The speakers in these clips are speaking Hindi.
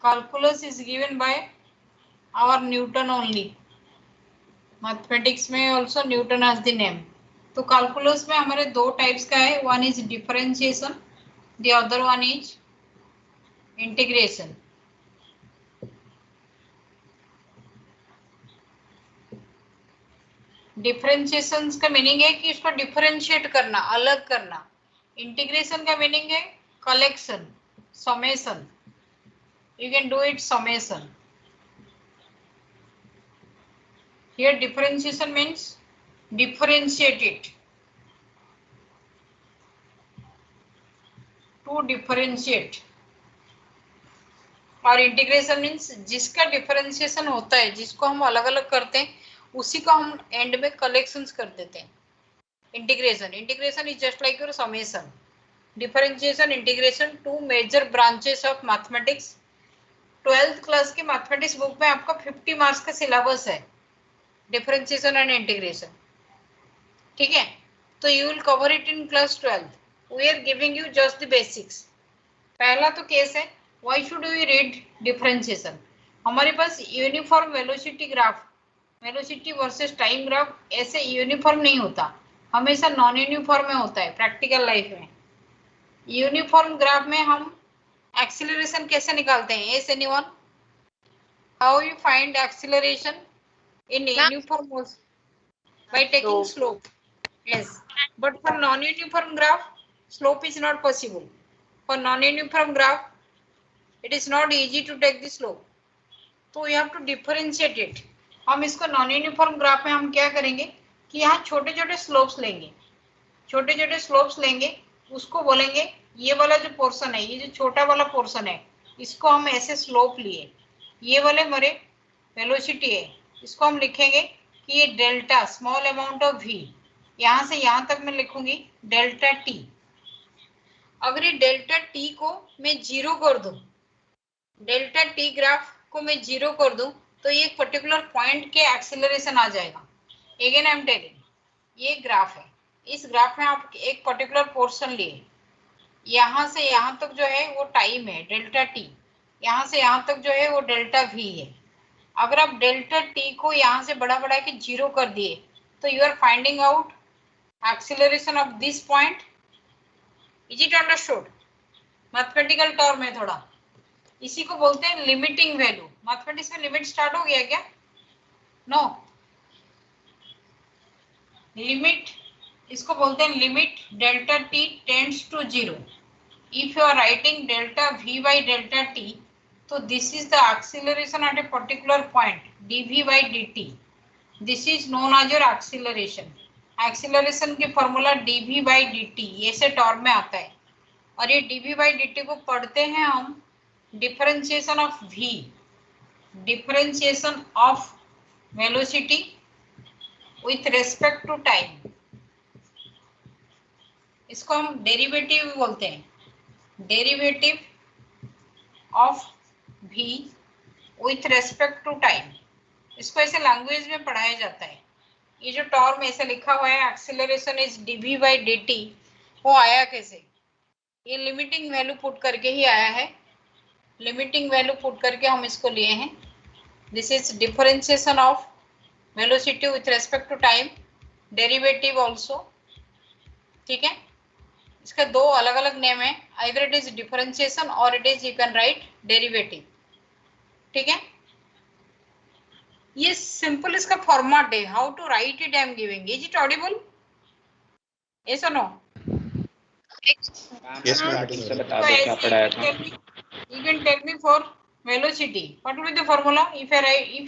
calculus is given by our Newton only. Mathematics में also Newton has the name. तो कैलकुलस में हमारे दो टाइप्स का है, one is differentiation, the other one is integration. Differentiation का मीनिंग है कि इसको डिफरेंशिएट करना, अलग करना। इंटीग्रेशन का मीनिंग है collection, summation. You can do it summation. Here differentiation means differentiate it. To differentiate. और इंटीग्रेशन मीन्स जिसका डिफरेंशिएशन होता है, जिसको हम अलग अलग करते हैं, उसी को हम एंड में कलेक्शंस कर देते हैं। Integration is just like your summation. Differentiation, integration, two major branches of mathematics. 12th class की मैथमेटिक्स बुक में आपका 50 मार्क्स का सिलेबस है, डिफरेंशिएशन एंड इंटीग्रेशन। ठीक है, तो you will cover it in class 12th। We are giving you just the basics. पहला तो केस है, why should we read differentiation. हमारे पास uniform velocity graph, velocity versus time graph ऐसे यूनिफॉर्म नहीं होता, हमेशा नॉन यूनिफॉर्म में होता है प्रैक्टिकल लाइफ में। यूनिफॉर्म ग्राफ में हम एक्सीलरेशन कैसे निकालते हैं? Yes anyone, how you find acceleration in uniform by taking slope? Yes, but for non-uniform graph, slope is not possible. For non-uniform graph, it is not easy to take the slope. So we have to differentiate it. हम इसको non-uniform graph में हम क्या करेंगे कि यहाँ छोटे छोटे slopes लेंगे, छोटे छोटे slopes लेंगे, उसको बोलेंगे ये वाला जो पोर्शन है, ये जो छोटा वाला पोर्शन है, इसको हम ऐसे स्लोप लिए, ये वाले हमारे वेलोसिटी है, इसको हम लिखेंगे कि ये delta small amount of v, यहां से यहां तक मैं लिखूंगी डेल्टा t। अगर ये डेल्टा t को मैं जीरो कर दूं, डेल्टा t ग्राफ को मैं जीरो कर दूं, तो ये एक पर्टिकुलर पॉइंट के एक्सेलरेशन आ जाएगा। अगेन आई एम टेलिंग, ये ग्राफ है, इस ग्राफ में आप एक पर्टिकुलर पोर्शन लिए, यहां से यहां तक जो है वो टाइम है डेल्टा t, यहां से यहां तक जो है वो डेल्टा v है। अगर आप डेल्टा t को यहां से बड़ा बड़ा के जीरो कर दिए, तो you are finding out acceleration of this point. Is it understood? Mathematical term है थोड़ा, इसी को बोलते हैं लिमिटिंग वैल्यू। मैथमेटिक्स में लिमिट स्टार्ट हो गया क्या? नो, लिमिट इसको बोलते हैं limit delta t tends to zero. If you are writing delta v by delta t, so this is the acceleration at a particular point dv by dt. This is known as your acceleration. Acceleration की फॉर्मूला dv by dt ऐसे टर्म में आता है, और ये dv by dt को पढ़ते हैं हम differentiation of v, differentiation of velocity with respect to time. इसको हम डेरिवेटिव बोलते हैं, derivative of v with respect to time. इसको ऐसे लैंग्वेज में पढ़ाया जाता है। ये जो टर्म ऐसे लिखा हुआ है acceleration is dv by dt, वो आया कैसे? ये लिमिटिंग वैल्यू पुट करके ही आया है, लिमिटिंग वैल्यू पुट करके हम इसको लिए हैं। This is differentiation of velocity with respect to time, derivative also. ठीक है, इसका दो अलग अलग नेम है, आइदर इट इज डिफरेंशिएशन और it is you can write derivative. ठीक है, ये सिंपल इसका फॉर्मेट है, how to write it I am giving. Is it audible? Yes और नो? यस मैम, से बता दो क्या पढ़ाया था। You can tell me for velocity, what will be the formula? If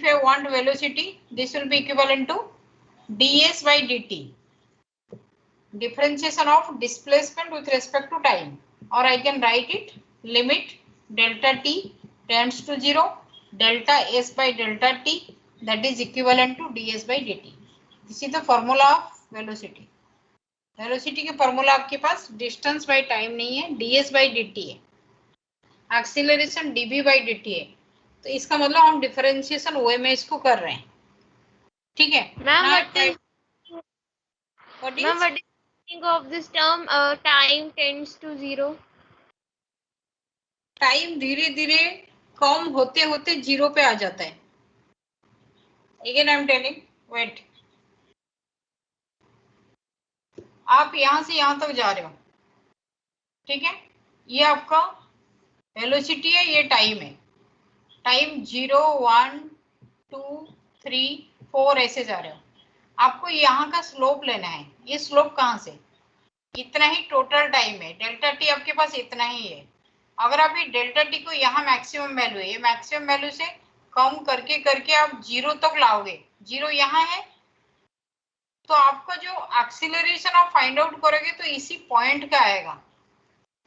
I want velocity, this will be equivalent to ds by dt, differentiation of displacement with respect to time, or I can write it limit delta t tends to 0 delta s by delta t, that is equivalent to ds by dt. This is the formula of velocity. Velocity की फॉर्मूला आपके पास डिस्टेंस बाय टाइम नहीं है, ds बाय dt है, एक्सीलरेशन dv बाय dt है। तो इसका मतलब हम डिफरेंशिएशन वे में इसको कर रहे हैं। ठीक है ma'am, what is meaning of this term time tends to 0? Time धीरे धीरे कम होते होते 0 पे आ जाता है। Again I am telling, wait, आप यहां से यहां तक जा रहे हो, ठीक है, ये आपका वेलोसिटी है, ये टाइम है, टाइम 0 1 2 3 4 ऐसे जा रहे हो। आपको यहाँ का स्लोप लेना है। ये स्लोप कहाँ से, इतना ही टोटल टाइम है, डेल्टा टी आपके पास इतना ही है। अगर आप ये डेल्टा टी को यहाँ मैक्सिमम वैल्यू है, ये मैक्सिमम वैल्यू से कम करके करके आप 0 तक लाओगे, 0 यहाँ है, तो आपका जो एक्सीलरेशन आप फाइंड आउट करोगे तो इसी पॉइंट का आएगा।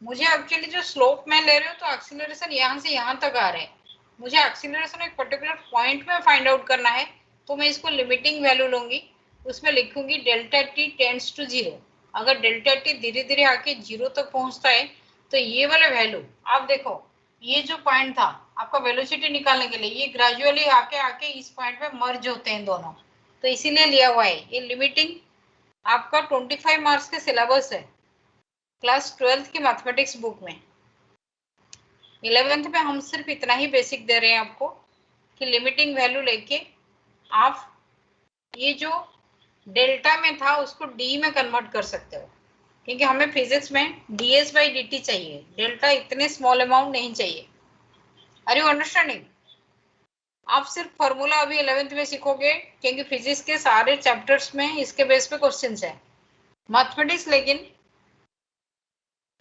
मुझे एक्चुअली जो स्लोप में ले रहे हो तो एक्सीलरेशन यहाँ से यहाँ तक आ रहे हैं, मुझे एक्सीलरेशन एक पर्टिकुलर पॉइंट में फाइंड आउट करना है, तो मैं इसको लिमिटिंग वैल्यू लूंगी, उसमें लिखूंगी डेल्टा टी टेंड्स टू 0। अगर डेल्टा टी धीरे धीरे आके 0 तक पहुंचता है तो ये वाला वैल्यू आप देखो, ये जो पॉइंट था आपका वेलोसिटी निकालने के लिए, ये ग्रेजुअली आके आके इस पॉइंट पे मर्ज होते हैं दोनों, तो इसीलिए लिया हुआ है ये लिमिटिंग। आपका 25 मार्क्स के सिलेबस है क्लास 12th की मैथमेटिक्स बुक में। 11th में हम सिर्फ इतना ही बेसिक दे रहे हैं आपको कि लिमिटिंग वैल्यू लेके आप ये जो डेल्टा में था उसको डी में कन्वर्ट कर सकते हो, क्योंकि हमें फिजिक्स में ds बाई dt चाहिए, डेल्टा इतने स्मॉल अमाउंट नहीं चाहिए। Are you understanding? आप सिर्फ फॉर्मूला अभी 11th में सीखोगे, क्योंकि फिजिक्स के सारे चैप्टर्स में इसके बेस पे क्वेश्चंस है। मैथमेटिक्स लेकिन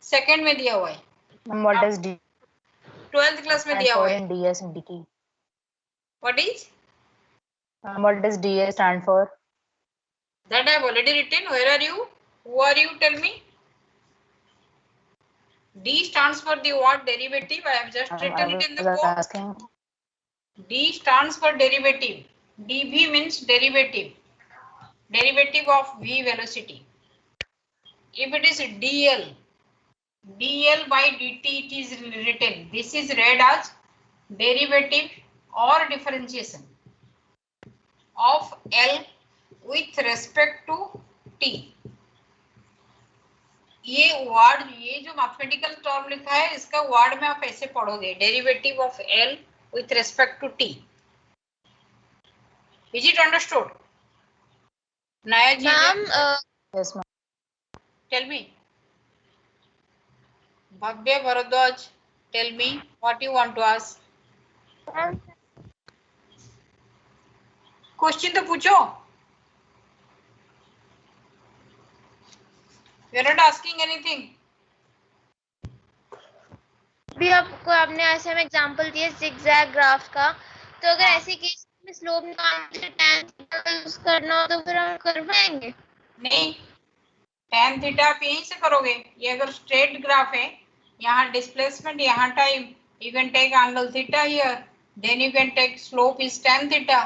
सेकंड में दिया हुआ है, What does D 12th class में stand दिया for हुआ है। in DS and DT? What is? What does DS stand for? That I have already written. Where are you? Who are you? Tell me. D stands for the what derivative? I have just written it in the I was book. asking. D stands for derivative. dv means derivative. Derivative of v velocity. If it is dl, dl by dt it is written. This is read as derivative or differentiation of L with respect to t. ये वर्ड, ये जो मैथमेटिकल टर्म लिखा है इसका वर्ड में आप ऐसे पढ़ोगे, derivative of L with respect to t. Is it understood? Naya ji, Ma'am, Yes, ma'am. tell me. Bhavya Bharadwaj, tell me what you want to ask. Question तो पूछो. You are not asking anything. भी आपने ऐसे हमें एग्जांपल दिया zigzag ग्राफ का, तो अगर ऐसे केस में स्लोप निकालने के लिए tan थीटा का यूज करना हो तो फिर हम कर पाएंगे? नहीं, tan थीटा आप यहीं से करोगे। ये अगर स्ट्रेट ग्राफ है, यहाँ डिस्प्लेसमेंट, यहाँ time, you can take angle theta here, then you can take slope is tan theta.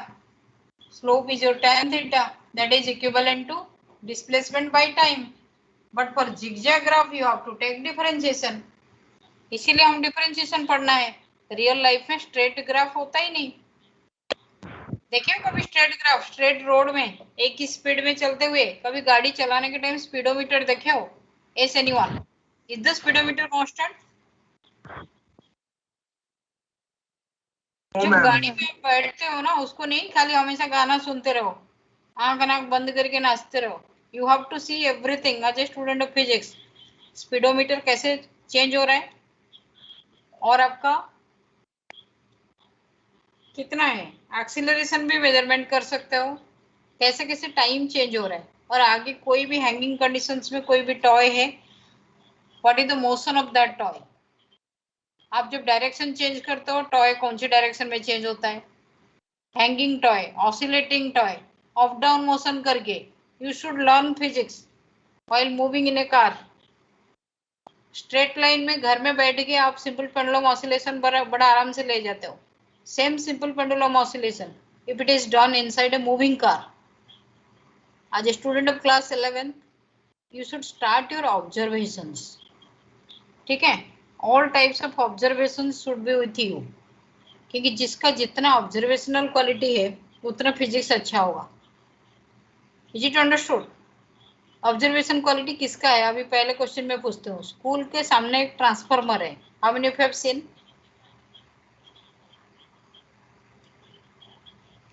Slope is your tan theta, that is equivalent to displacement by time. But for zigzag graph you have to take differentiation. इसीलिए हम डिफरेंशिएशन पढ़ना है। रियल लाइफ में स्ट्रेट ग्राफ होता ही नहीं। देखिए कभी स्ट्रेट ग्राफ, स्ट्रेट रोड में एक ही स्पीड में चलते हुए, कभी गाड़ी चलाने के टाइम स्पीडोमीटर देखे हो? S anyone? Is the speedometer constant? जब गाड़ी में बैठते हो ना, उसको नहीं खाली हमेशा गाना सुनते रहो, आंख नाक बंद करके नाचते रहो। You have to see everything as a student of physics. Speedometer कैसे चेंज हो रहा है और आपका कितना है, एक्सीलरेशन भी मेजरमेंट कर सकते हो, कैसे कैसे टाइम चेंज हो रहा है, और आगे कोई भी हैंगिंग कंडीशंस में कोई भी टॉय है, what is the motion of that toy. आप जब डायरेक्शन चेंज करते हो, टॉय कौन सी डायरेक्शन में चेंज होता है? Hanging toy, oscillating toy, up down motion करके। You should learn physics while moving in a car. Straight line में घर में बैठ के आप सिंपल पेंडुलम ऑसिलेशन बड़ा आराम से ले जाते हो। Same simple pendulum oscillation if it is done inside a moving car. As a student of class 11, you should start your observations. ठीक है? All types of observations should be with you. क्योंकि जिसका जितना ऑब्जर्वेशनल क्वालिटी है उतना फिजिक्स अच्छा होगा। Is it understood? Observation quality किसका है? अभी पहले क्वेश्चन में पूछते हूँ। स्कूल के सामने एक ट्रांसफार्मर है। How many of you have seen?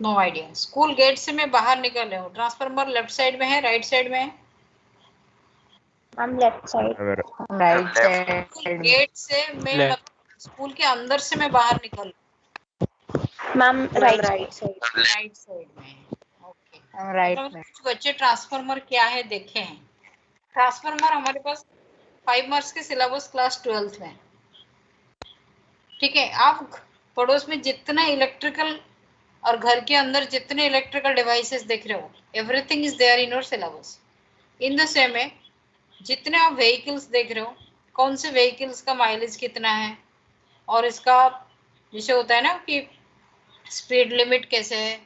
No idea. School gate से मैं बाहर निकल रहा हूँ, ट्रांसफार्मर लेफ्ट साइड में है राइट साइड में है? Ma'am left side. Right side. Gate से मैं Left. स्कूल के अंदर से मैं बाहर निकल ma'am right side. Right side में है। ओके, राइट मतलब में। कुछ बच्चे ट्रांसफार्मर क्या है देखे हैं। ट्रांसफार्मर हमारे पास 5 मार्क्स के सिलेबस क्लास 12th में, ठीक है। आप पड़ोस में जितना इलेक्ट्रिकल और घर के अंदर जितने इलेक्ट्रिकल डिवाइसेस देख रहे हो, everything is there in your syllabus. In the same है, जितने आप व्हीकल्स देख रहे हो, कौन से व्हीकल्स का माइलेज कितना है, और इसका जैसे होता है ना कि स्पीड लिमिट कैसे है,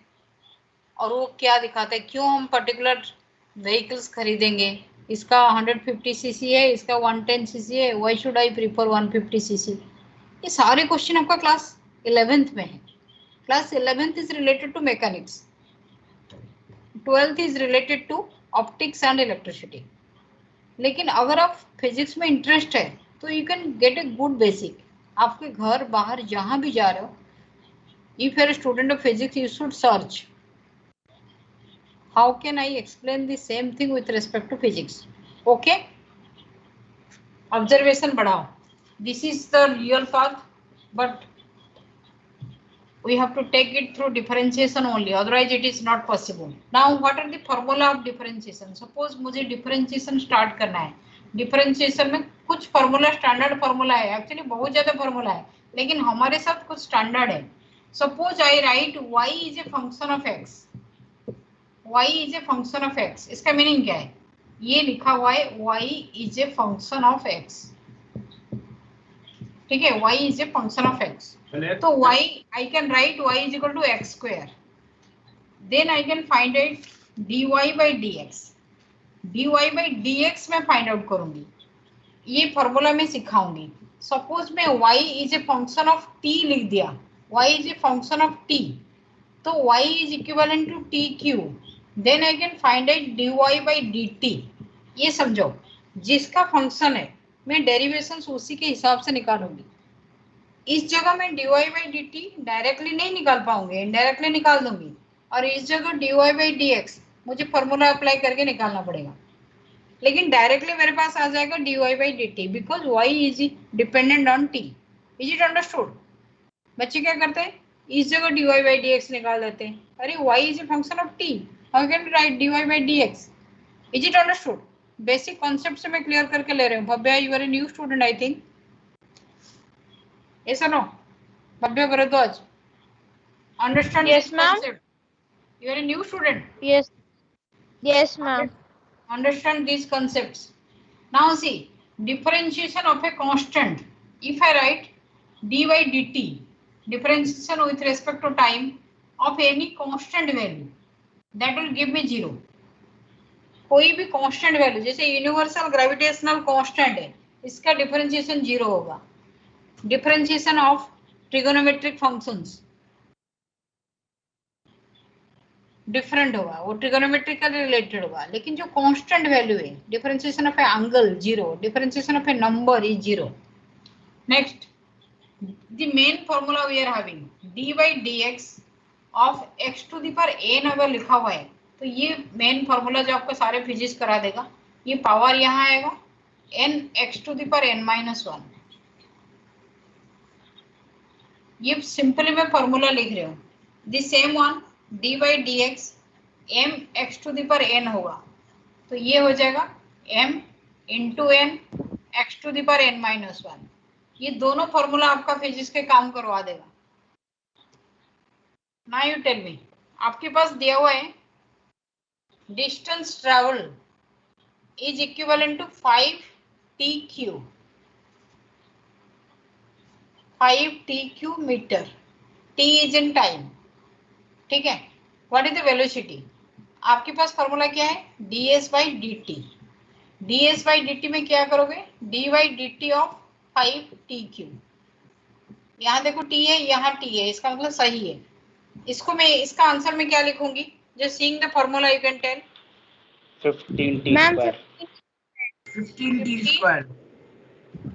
और वो क्या दिखाता है, क्यों हम पर्टिकुलर व्हीकल्स खरीदेंगे, इसका 150 सीसी है, इसका 110 सीसी है, why should I prefer 150 cc. ये सारे क्वेश्चन आपका क्लास 11th में है। Class 11th is related to mechanics, 12th is related to optics and electricity. लेकिन अगर आप फिजिक्स में इंटरेस्ट है तो you can get a good basic. आपके घर बाहर जहां भी जा रहे हो, if you are student of physics you should search how can I explain the same thing with respect to physics. Okay, observation बढ़ाओ, this is the real path but we have to take it through differentiation only, otherwise it is not possible. Now what are the formula of differentiation? Suppose मुझे differentiation start करना है, differentiation में कुछ formula standard formula है, actually बहुत ज्यादा formula है, लेकिन हमारे साथ कुछ standard है। Suppose I write y is a function of x, y is a function of x, इसका मीनिंग क्या है, ये लिखा हुआ है y is a function of x, ठीक है, y is a function of x। तो y I can write y is equal to x square, then I can find out dy by dx, dy by dx मैं फाइंड आउट करूंगी, ये फॉर्मूला में सिखाऊंगी। सपोज मैं y is a function of t लिख दिया, y is a function of t, तो y is equivalent to tq, then I can find out dy by dt। ये समझो, जिसका फंक्शन है मैं डेरिवेशन उसी के हिसाब से निकालूंगी। इस जगह मैं dy by dt डायरेक्टली नहीं निकाल पाऊंगी, इनडायरेक्टली निकाल दूंगी, और इस जगह dy by dx मुझे फॉर्मूला अप्लाई करके निकालना पड़ेगा, लेकिन डायरेक्टली मेरे पास आ जाएगा dy by dt because y is dependent on t। Is it understood? बच्चे क्या करते हैं, इस जगह dy by dx निकाल देते हैं, अरे y is a function of t, how can we write dy by dx? Is it understood? Basic concept से मैं क्लियर करके ले रही हूँ। Bhavya, you are a new student I think, ऐसा no? Bhavya Bharadwaj, understand? Yes, ma'am. You are a new student. Yes. Yes, ma'am. Understand these concepts. Now see, differentiation of a constant. If I write dy by dt, differentiation with respect to time of any constant value, that will give me 0. कोई भी कांस्टेंट वैल्यू, जैसे यूनिवर्सल ग्रेविटेशनल कांस्टेंट है, इसका डिफरेंशिएशन 0 होगा। Differentiation of trigonometric functions different होगा, वो ट्रिगोनोमेट्रिकली रिलेटेड होगा, लेकिन जो कांस्टेंट वैल्यू है, differentiation of a angle 0, differentiation of a number is 0। Next, the main formula we are having dy by dx of x to the power n अगर लिखा हुआ है तो ये मेन फॉर्मूला जो आपको सारे फिजिक्स करा देगा। ये पावर यहाँ आएगा n x to the power n minus 1, ये सिंपली मैं फॉर्मूला लिख रही हूँ। The same one dy by dx m x to the power n होगा, तो ये हो जाएगा m into n x to the power n minus 1। ये दोनों फॉर्मूला आपका फिजिक्स के काम करवा देगा। नाउ यू टेल मी, आपके पास दिया हुआ है distance travel is equivalent to 5 tq meter, t is in time, ठीक है। What is the velocity? आपके पास फॉर्मूला क्या है, ds by dt। ds by dt में क्या करोगे, d by dt of 5tq। यहाँ देखो t है, यहाँ t है, इसका मतलब सही है। इसको मैं इसका आंसर में क्या लिखूंगी, just seeing the formula you can tell 15t Ma'am, square. 15t square.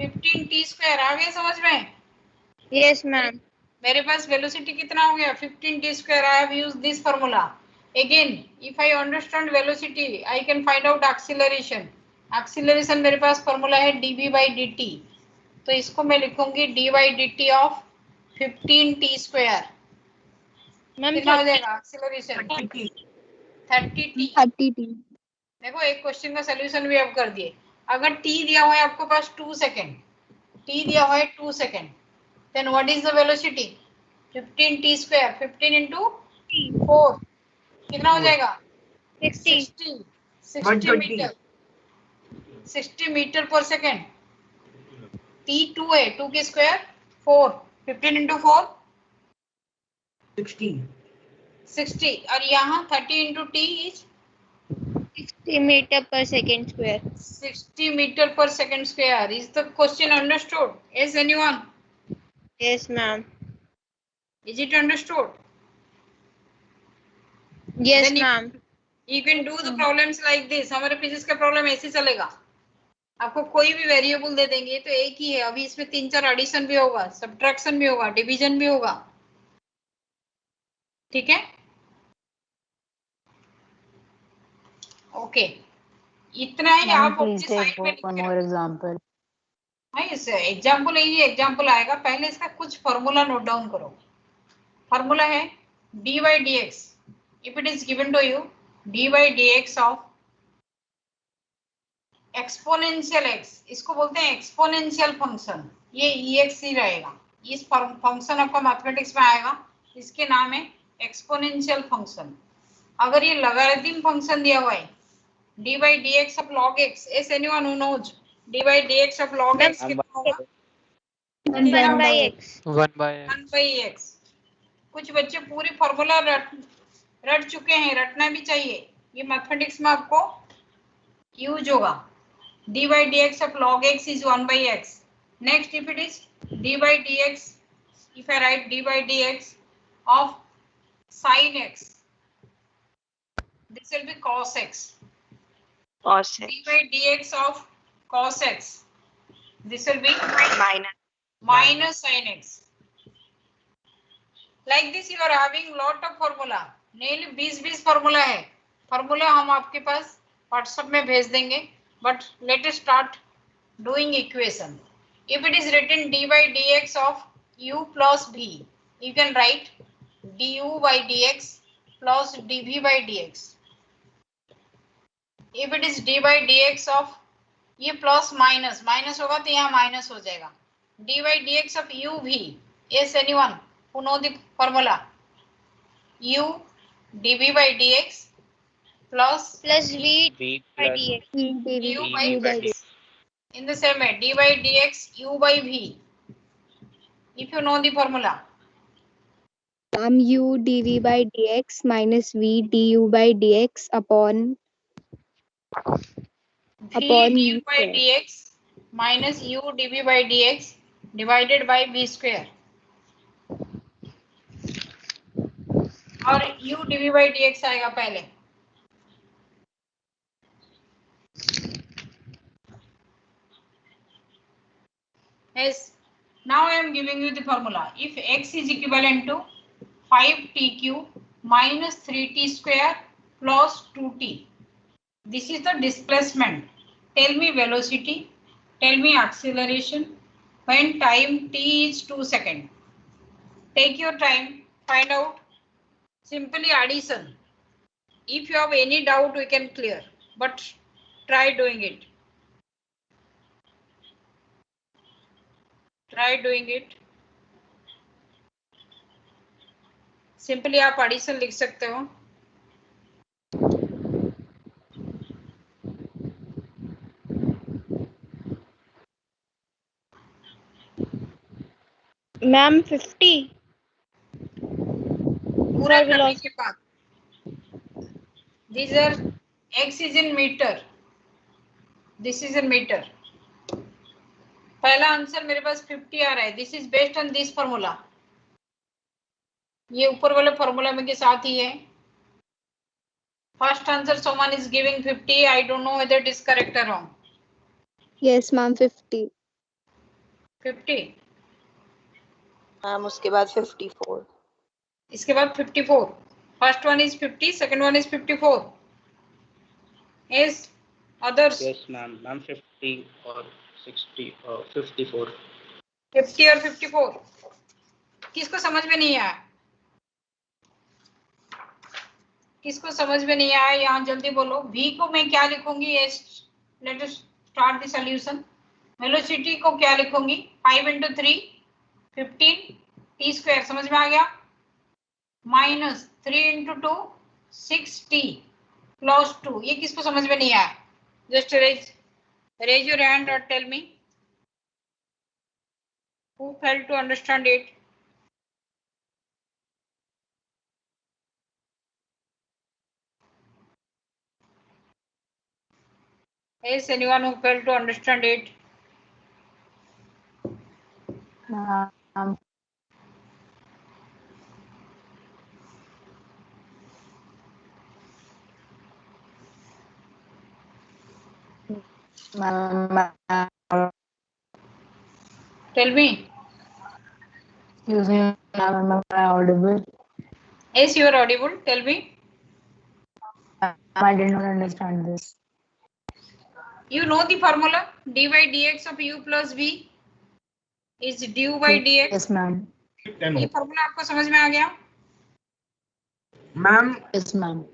15t square आ गए समझ में? Yes, ma'am. मेरे पास वेलोसिटी कितना हो गया 15t square. I have used this formula. Again, if I understand velocity, I can find out acceleration. Acceleration मेरे पास फॉर्मूला है dv by dt. तो इसको मैं लिखूंगी d by dt of 15t square. Ma'am कितना हो जाएगा acceleration? 30t. 30t. देखो एक क्वेश्चन का सोल्यूशन भी अब कर दिए. अगर t दिया हुआ है आपको पास 2 सेकेंड, t दिया हुआ है 2 second, then what is the velocity? 15t square. 15 into 4 कितना हो जाएगा? 60 मीटर. 60 मीटर पर सेकेंड. t 2 है, 2 की स्क्वायर 4. 15 into 4 60. और यहाँ 30 into t is 60 meter per second square. 60 meter per second square. Is the question understood? Is anyone? Yes, ma'am. Is it understood? Yes, Then ma'am. You can do the problems like this. हमारे फिजिक्स का प्रॉब्लम ऐसे चलेगा. आपको कोई भी वेरिएबल दे देंगे तो एक ही है. अभी इसमें 3-4 एडिशन भी होगा, सब्ट्रैक्शन भी होगा, डिवीजन भी होगा. ठीक है? ओके. इतना ही आप अपनी Please साइड take में लिख one के more रखो. example. हाँ, इस एग्जाम्पल ही एग्जाम्पल आएगा. पहले इसका कुछ फॉर्मूला नोट डाउन करो. फॉर्मूला है dy dx. If it is given to you, dy dx of exponential x, इसको बोलते हैं एक्सपोनेंशियल फंक्शन. ये ex ही रहेगा. इस फंक्शन आपका मैथमेटिक्स में आएगा. इसके नाम है एक्सपोनेंशियल फंक्शन. अगर ये लॉगरिथम फंक्शन दिया हुआ है dy dx of log x, is anyone who knows dy dx of log x कितना होगा? 1 by x. 1 by 1 by x. कुछ बच्चे पूरी फॉर्मूला रट चुके हैं, रटना भी चाहिए. ये मैथमेटिक्स में आपको यूज होगा. dy dx of log x is 1 by x. Next, if it is dy dx, if I write dy dx of sin x, this will be cos x. Cos x dy dx of cos x, this will be minus sin x. Like this you are having lot of formula. Nearly 20 formula है. फॉर्मूला हम आपके पास व्हाट्सएप में भेज देंगे. But let us start doing equation. If it is written dy dx of u plus v, you can write du by dx plus dv by dx. If it is dy dx of ये प्लस माइनस माइनस होगा तो यहाँ माइनस हो जाएगा. dy dx of uv. Yes, anyone who know the formula? u dv by dx plus V v by plus dx. u v by by dx. In the same way, dy dx u by v. If you know the formula, u dv by dx minus v du by dx upon v Upon du v by square. dx minus u dv by dx divided by v square. और u dv by dx आएगा पहले. Yes. Now I am giving you the formula. If x is equivalent to 5t cube minus 3t square plus 2t. This is the displacement. Tell me velocity. Tell me acceleration when time t is 2 seconds. Take your time. Find out. Simply addition. If you have any doubt, we can clear. But try doing it. Try doing it. Simply आप addition लिख सकते हो. Ma'am, 50. पूरा करने के बाद. These are x is in meter. This is in meter. पहला आंसर मेरे पास 50 आ रहा है. This is based on this formula. ये ऊपर वाले फॉर्मूला में के साथ ही है. First answer someone is giving 50. I don't know whether it is correct or wrong. Yes, ma'am, 50. 50. Ma'am उसके बाद 54. इसके बाद 54. First one is 50, second one is 54. Yes, others. Yes, ma'am. Ma'am, 50 or 60 or 54. 50 और 54. किसको समझ में नहीं आया? किसको समझ में नहीं आया? यहाँ जल्दी बोलो. V को मैं क्या लिखूंगी? Let us start the solution. Velocity को क्या लिखूंगी? 5 into 3 15 t स्क्वायर. समझ में आ गया? Minus 3 into 2 6t plus 2. ये किसको समझ में नहीं आया? Just raise your hand or tell me who failed to understand it. Is anyone who failed to understand it? Tell me. Excuse me, ma'am, am I audible? Yes, you are audible. Tell me. I did not understand this. You know the formula. D by dx of u plus v is du by dx. Yes, ma'am. ये फॉर्मूला आपको समझ में आ गया? Ma'am Yes, ma'am.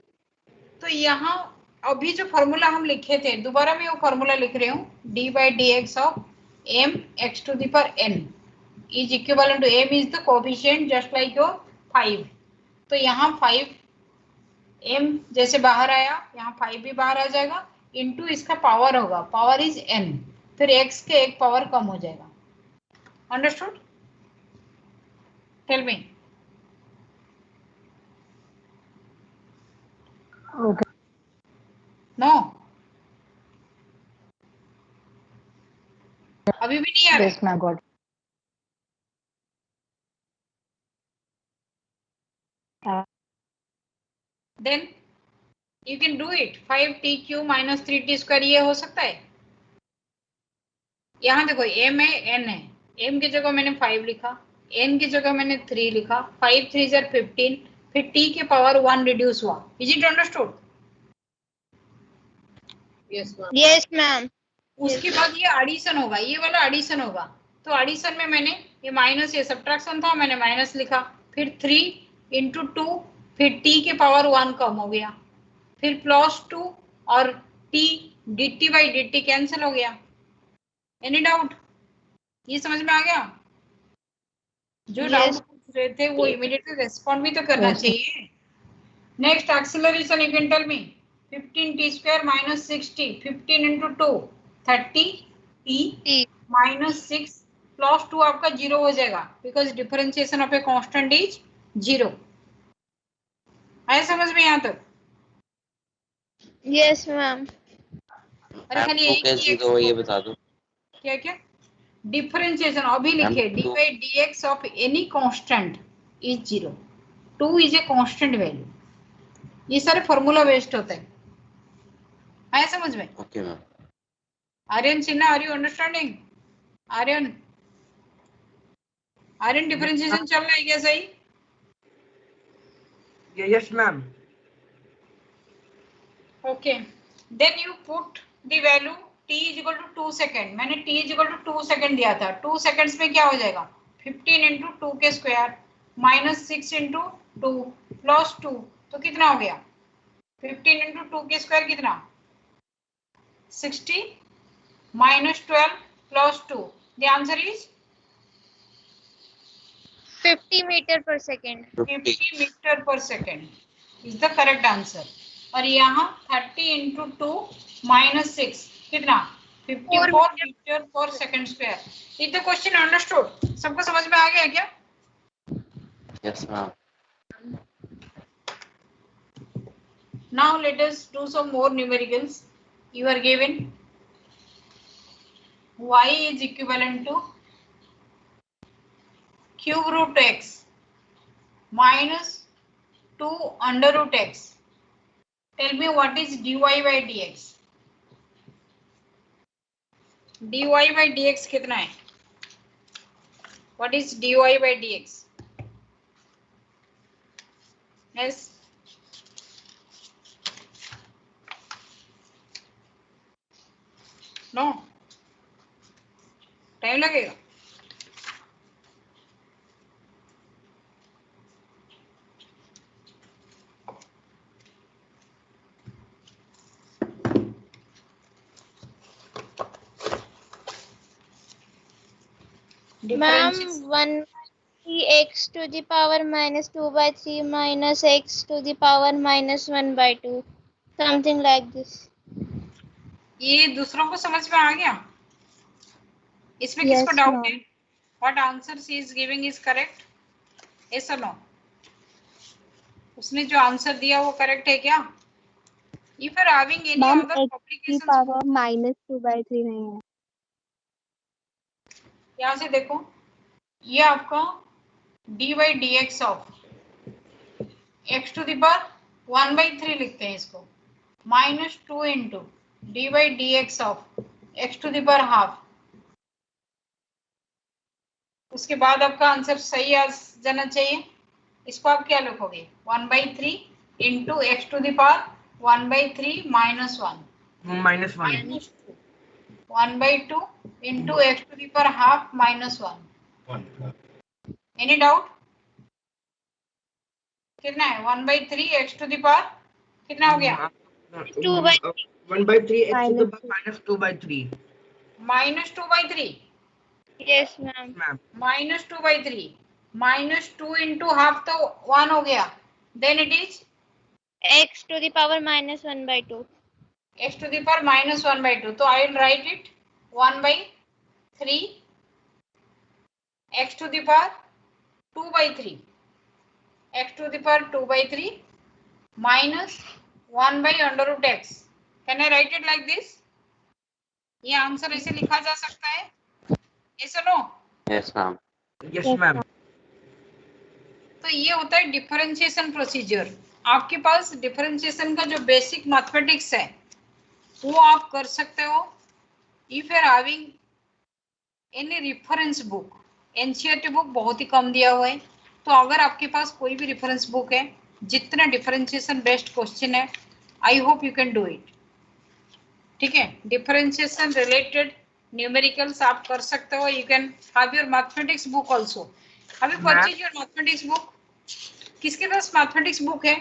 तो यहाँ अभी जो फॉर्मूला हम लिखे थे, दोबारा मैं वो फॉर्मूला लिख रही हूँ. d by dx of m x to the power n is equivalent to m is the coefficient just like your 5. तो यहाँ 5 m जैसे बाहर आया, यहाँ 5 भी बाहर आ जाएगा, इनटू इसका पावर होगा. Power is n. फिर x के एक पावर कम हो जाएगा. Understood? Tell me. Okay. No, अभी भी नहीं आ रहा. Yes, ma'am. Got it. Then you can do it. 5t³ minus 3t square ये हो सकता है. यहाँ देखो m है n है. m की जगह मैंने 5 लिखा, n की जगह मैंने 3 लिखा. 5 3 = 15. फिर t के पावर 1 रिड्यूस हुआ. Is it understood? Yes, ma'am. उसके बाद ये एडिशन होगा, ये वाला एडिशन होगा. तो एडिशन में मैंने ये माइनस, ये सब्ट्रैक्शन था, मैंने माइनस लिखा. फिर 3 into 2, फिर t के पावर 1 कम हो गया. फिर प्लस 2 और t dt by dt cancel हो गया. Any doubt? ये समझ में आ गया? जो डाउट पूछ रहे थे वो इमीडिएटली रेस्पॉन्ड भी तो करना चाहिए. Next acceleration you can tell me. 15t² minus 6t. 15 into 2 30t minus 6 plus 2 आपका 0 हो जाएगा, because differentiation of a constant is 0. आया समझ में यहाँ तक? Yes, ma'am. अरे खाली ये बता दो. क्या क्या डिफरेंशिएशन अभी लिखे. d by dx of any constant is 0. 2 is a constant value. ये सारे फॉर्मूला वेस्ट होते हैं. आया समझ में? Okay ma'am. Aryan Sinha, are you understanding? Aryan differentiation चल रहा है क्या सही? Yes ma'am. Okay, then you put the value t = 2 second. मैंने t = 2 सेकंड दिया था. 2 सेकंड्स में क्या हो जाएगा? 15 into 2 के स्क्वायर माइनस 6 into 2 प्लस 2. तो कितना हो गया? 15 into 2 के स्क्वायर कितना? 60 minus 12 plus 2. The answer is 50 meter per second. 50 meter per second is the correct answer. और यहाँ 30 into 2 minus 6 कितना? 54 meter per second square. Is the question understood? सबको समझ में आ गया क्या? Yes ma'am. Now let us do some more numericals. You are given y is equivalent to cube root x minus 2 under root x. Tell me what is dy by dx. dy by dx कितना है? What is dy by dx? Yes. No. Time लगेगा. Ma'am, Differentiation. 1/3 x to the power minus 2/3 minus x to the power minus 1/2. Something like this. ये दूसरों को समझ में आ गया? इसमें किसको Yes, डाउट है? ma'am. What answer she is giving is correct? Yes or no? उसने जो आंसर दिया वो करेक्ट है क्या? If you are having any Ma'am, other x की publications, पावर -2/3 नहीं है. यहाँ से देखो, ये आपका dy by dx of x to the power 1/3 लिखते हैं इसको, -2 into dy by dx of x to the power half. उसके बाद आपका आंसर सही आ जाना चाहिए. इसको आप क्या लिखोगे? 1/3 into x to the power 1/3 minus 1 -1. minus 2 1/2 into x to the power half minus 1. Any doubt? कितना है? 1/3 x to the power कितना हो गया? 1/3 x to the power -2/3. minus 2/3. Yes, ma'am. Ma'am. minus 2/3 minus 2 into half तो 1 हो गया. Then it is X to the power minus 1/2. x to the power minus 1/2. तो I will write it 1/3 x to the power 2/3 x to the power 2/3 minus 1 by under root x. Can I write it like this? ये आंसर ऐसे लिखा जा सकता है? Yes or no? Yes, ma'am. Yes, ma'am. तो ये होता है डिफरेंशिएशन प्रोसीजर. आपके पास डिफरेंशिएशन का जो बेसिक मैथमेटिक्स है वो आप कर सकते हो. If you are having any reference book, NCERT book बहुत ही कम दिया हुआ है, तो अगर आपके पास कोई भी रेफरेंस बुक है जितना डिफरेंशिएशन बेस्ड क्वेश्चन है, I hope you can do it. ठीक है, डिफरेंशिएशन रिलेटेड न्यूमेरिकल्स आप कर सकते हो. You can have your mathematics book also. Have you purchase your mathematics book? किसके पास मैथमेटिक्स बुक है?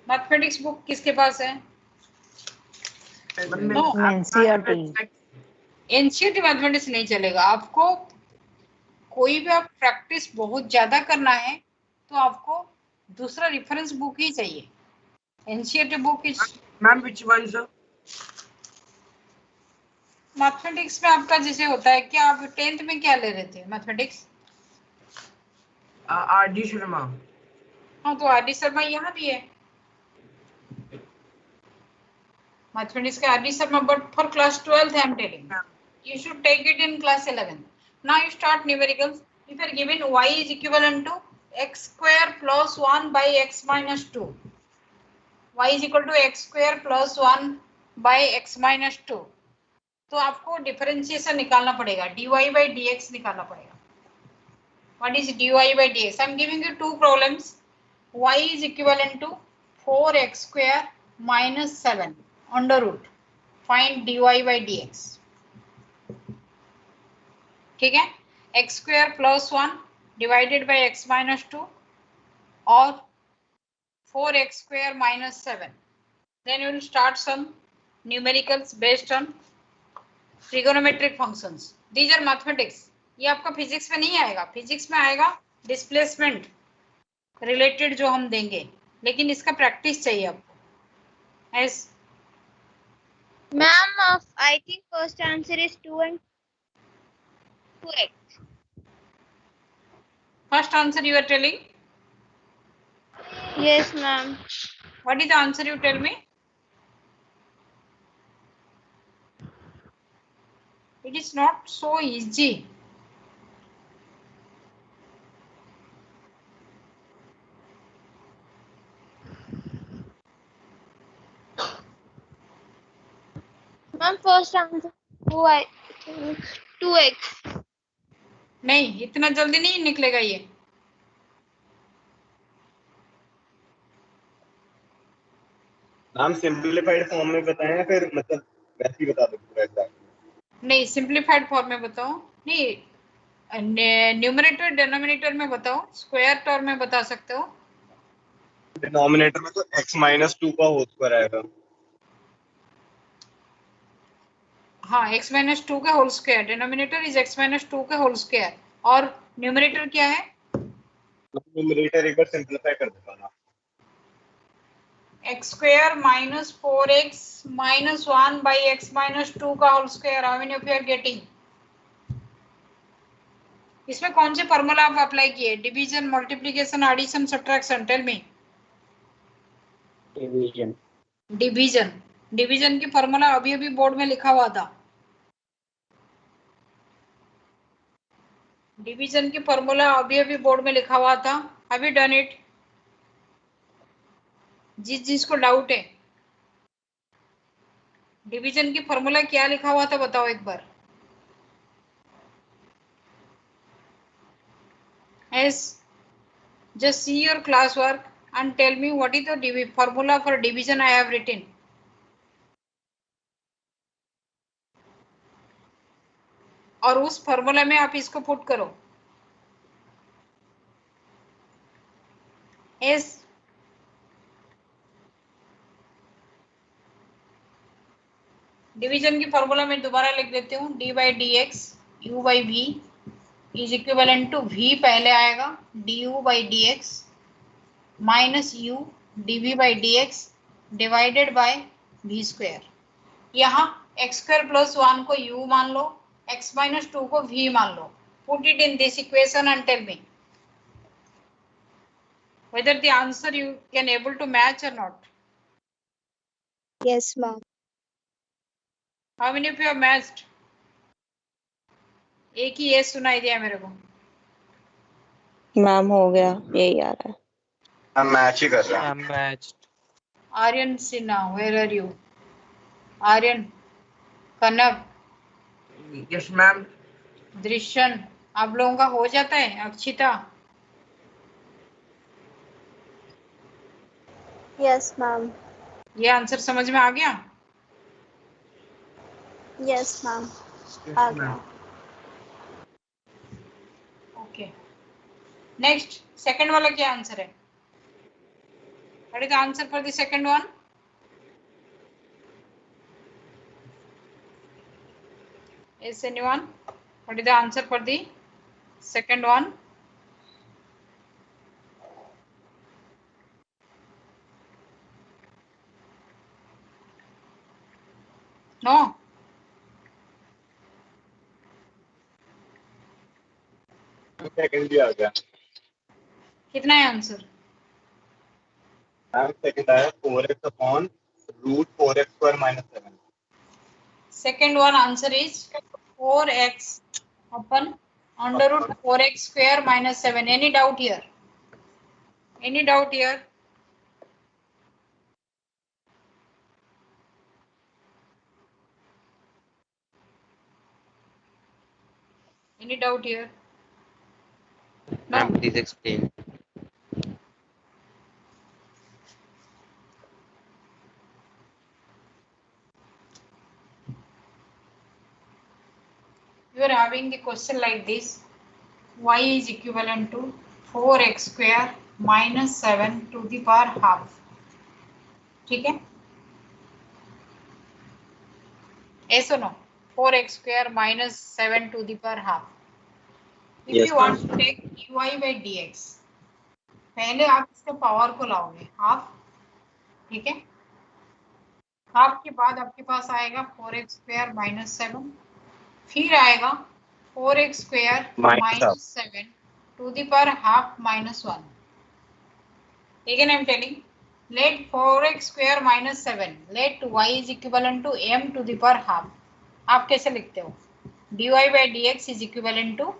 मैथमेटिक्स बुक किसके पास है? No, NCERT. एनसीईआरटी मैथमेटिक्स नहीं चलेगा. आपको कोई भी आप प्रैक्टिस बहुत ज्यादा करना है तो आपको दूसरा रेफरेंस बुक ही चाहिए. NCERT book is Ma'am, which one, sir? Mathematics में आपका जैसे होता है कि आप 10th में क्या ले रहे थे मैथमेटिक्स? R.D. Sharma. हाँ, तो आरडी शर्मा यहाँ भी है मैथमेटिक्स का. RD Sharma, but for class 12th I am telling you should take it in class 11. Now you start numericals. If you are given y is equivalent to x square plus 1 by x minus 2, y is equal to x square plus 1 by x minus 2, तो आपको डिफरेंशिएशन निकालना पड़ेगा, dy by dx निकालना पड़ेगा. What is dy by dx? I am giving you two problems. Y is equivalent to 4x square minus 7 under root. Find dy by dx. ठीक है, x square plus 1 divided by x minus 2 और 4x square minus 7. Then you will start some numericals based on trigonometric functions. These are mathematics. ये आपका फिजिक्स में नहीं आएगा. फिजिक्स में आएगा डिस्प्लेसमेंट रिलेटेड जो हम देंगे, लेकिन इसका प्रैक्टिस चाहिए आपको. Yes. Ma'am, I think first answer is 2 and 2x. First answer you are telling? Yes, ma'am. What is the answer you tell me? It is not so easy. Ma'am, first answer 2, I think 2x। नहीं, इतना जल्दी नहीं निकलेगा ये। मैम सिंपलीफाइड फॉर्म में बताएं या फिर मतलब वैसे ही बता दो पूरा एग्जैक्ट? नहीं, सिंप्लीफाइड फॉर्म में बताओ। नहीं, न्यूमरेटर डिनोमिनेटर में बताओ, स्क्वायर टर्म में बता सकते हो। डिनोमिनेटर में तो x माइनस 2 का होल स्क्वायर आएगा। हाँ, x माइनस 2 का whole square, denominator is x minus 2 का होल स्क्वायर, और न्यूमरेटर क्या है? न्यूमरेटर एक बार सिंपलीफाई कर देता ना। x square minus 4x minus 1 by x minus 2 का whole square. How many of you are getting? इसमें कौन से फॉर्मूला आप अप्लाई किए? Division, multiplication, addition, subtraction? Tell me. Division. Division. Division की फॉर्मूला अभी अभी बोर्ड में लिखा हुआ था। डिवीजन की फॉर्मूला अभी अभी बोर्ड में लिखा हुआ था। Have you done it? जिसको डाउट है, डिवीजन की फॉर्मूला क्या लिखा हुआ था बताओ एक बार। Yes, just see your class work and tell me what is the formula for division I have written. और उस फॉर्मूला में आप इसको पुट करो। Yes, डिवीजन की फॉर्मूला में दोबारा लिख देती हूँ। D by d x u by v is equivalent to v पहले आएगा, d u by d x minus u d v by d x divided by v square. यहाँ एक्स स्क्वायर प्लस 1 को u मान लो, x माइनस 2 को v मान लो। Put it in this equation and tell me whether the answer you can able to match or not. Yes, ma'am. How many of you have matched? एक ही ये सुनाई दिया मेरे को। मैम हो गया, यही आ रहा है। हम मैच ही कर रहे हैं। I'm matched. Aryan Sinha, where are you? Aryan, Kanak, Yes, ma'am. दृश्यन, आप लोगों का हो जाता है? Akshita, Yes, ma'am. ये आंसर समझ में आ गया? Yes, ma'am. Yes, ma'am. Okay, next second वाला क्या आंसर है? What is the answer for the second one? Is anyone? What is the answer for the second one? No? Second भी आ गया। कितना है आंसर? मैम सेकंड आया 4x upon root 4x square minus 7। Second one answer is 4x upon under root 4x square minus 7. Any doubt here? Any doubt here? Any doubt here? No. Ma'am, please explain. You are having the question like this: y is equivalent to 4x square minus 7 to the power half. ठीक है? Yes or no? 4x square minus 7 to the power half. If Yes, you want to take ui by dx, पहले आप इसके पावर को लाओगे हाफ, ठीक है? हाफ के बाद आपके पास आएगा 4x स्क्वायर माइनस 7, फिर आएगा 4x square minus 7 to the power half minus 1. Again I am telling, let 4x square minus 7, let y is equivalent to m to the power half. आप कैसे लिखते हो? dy by dx is equivalent to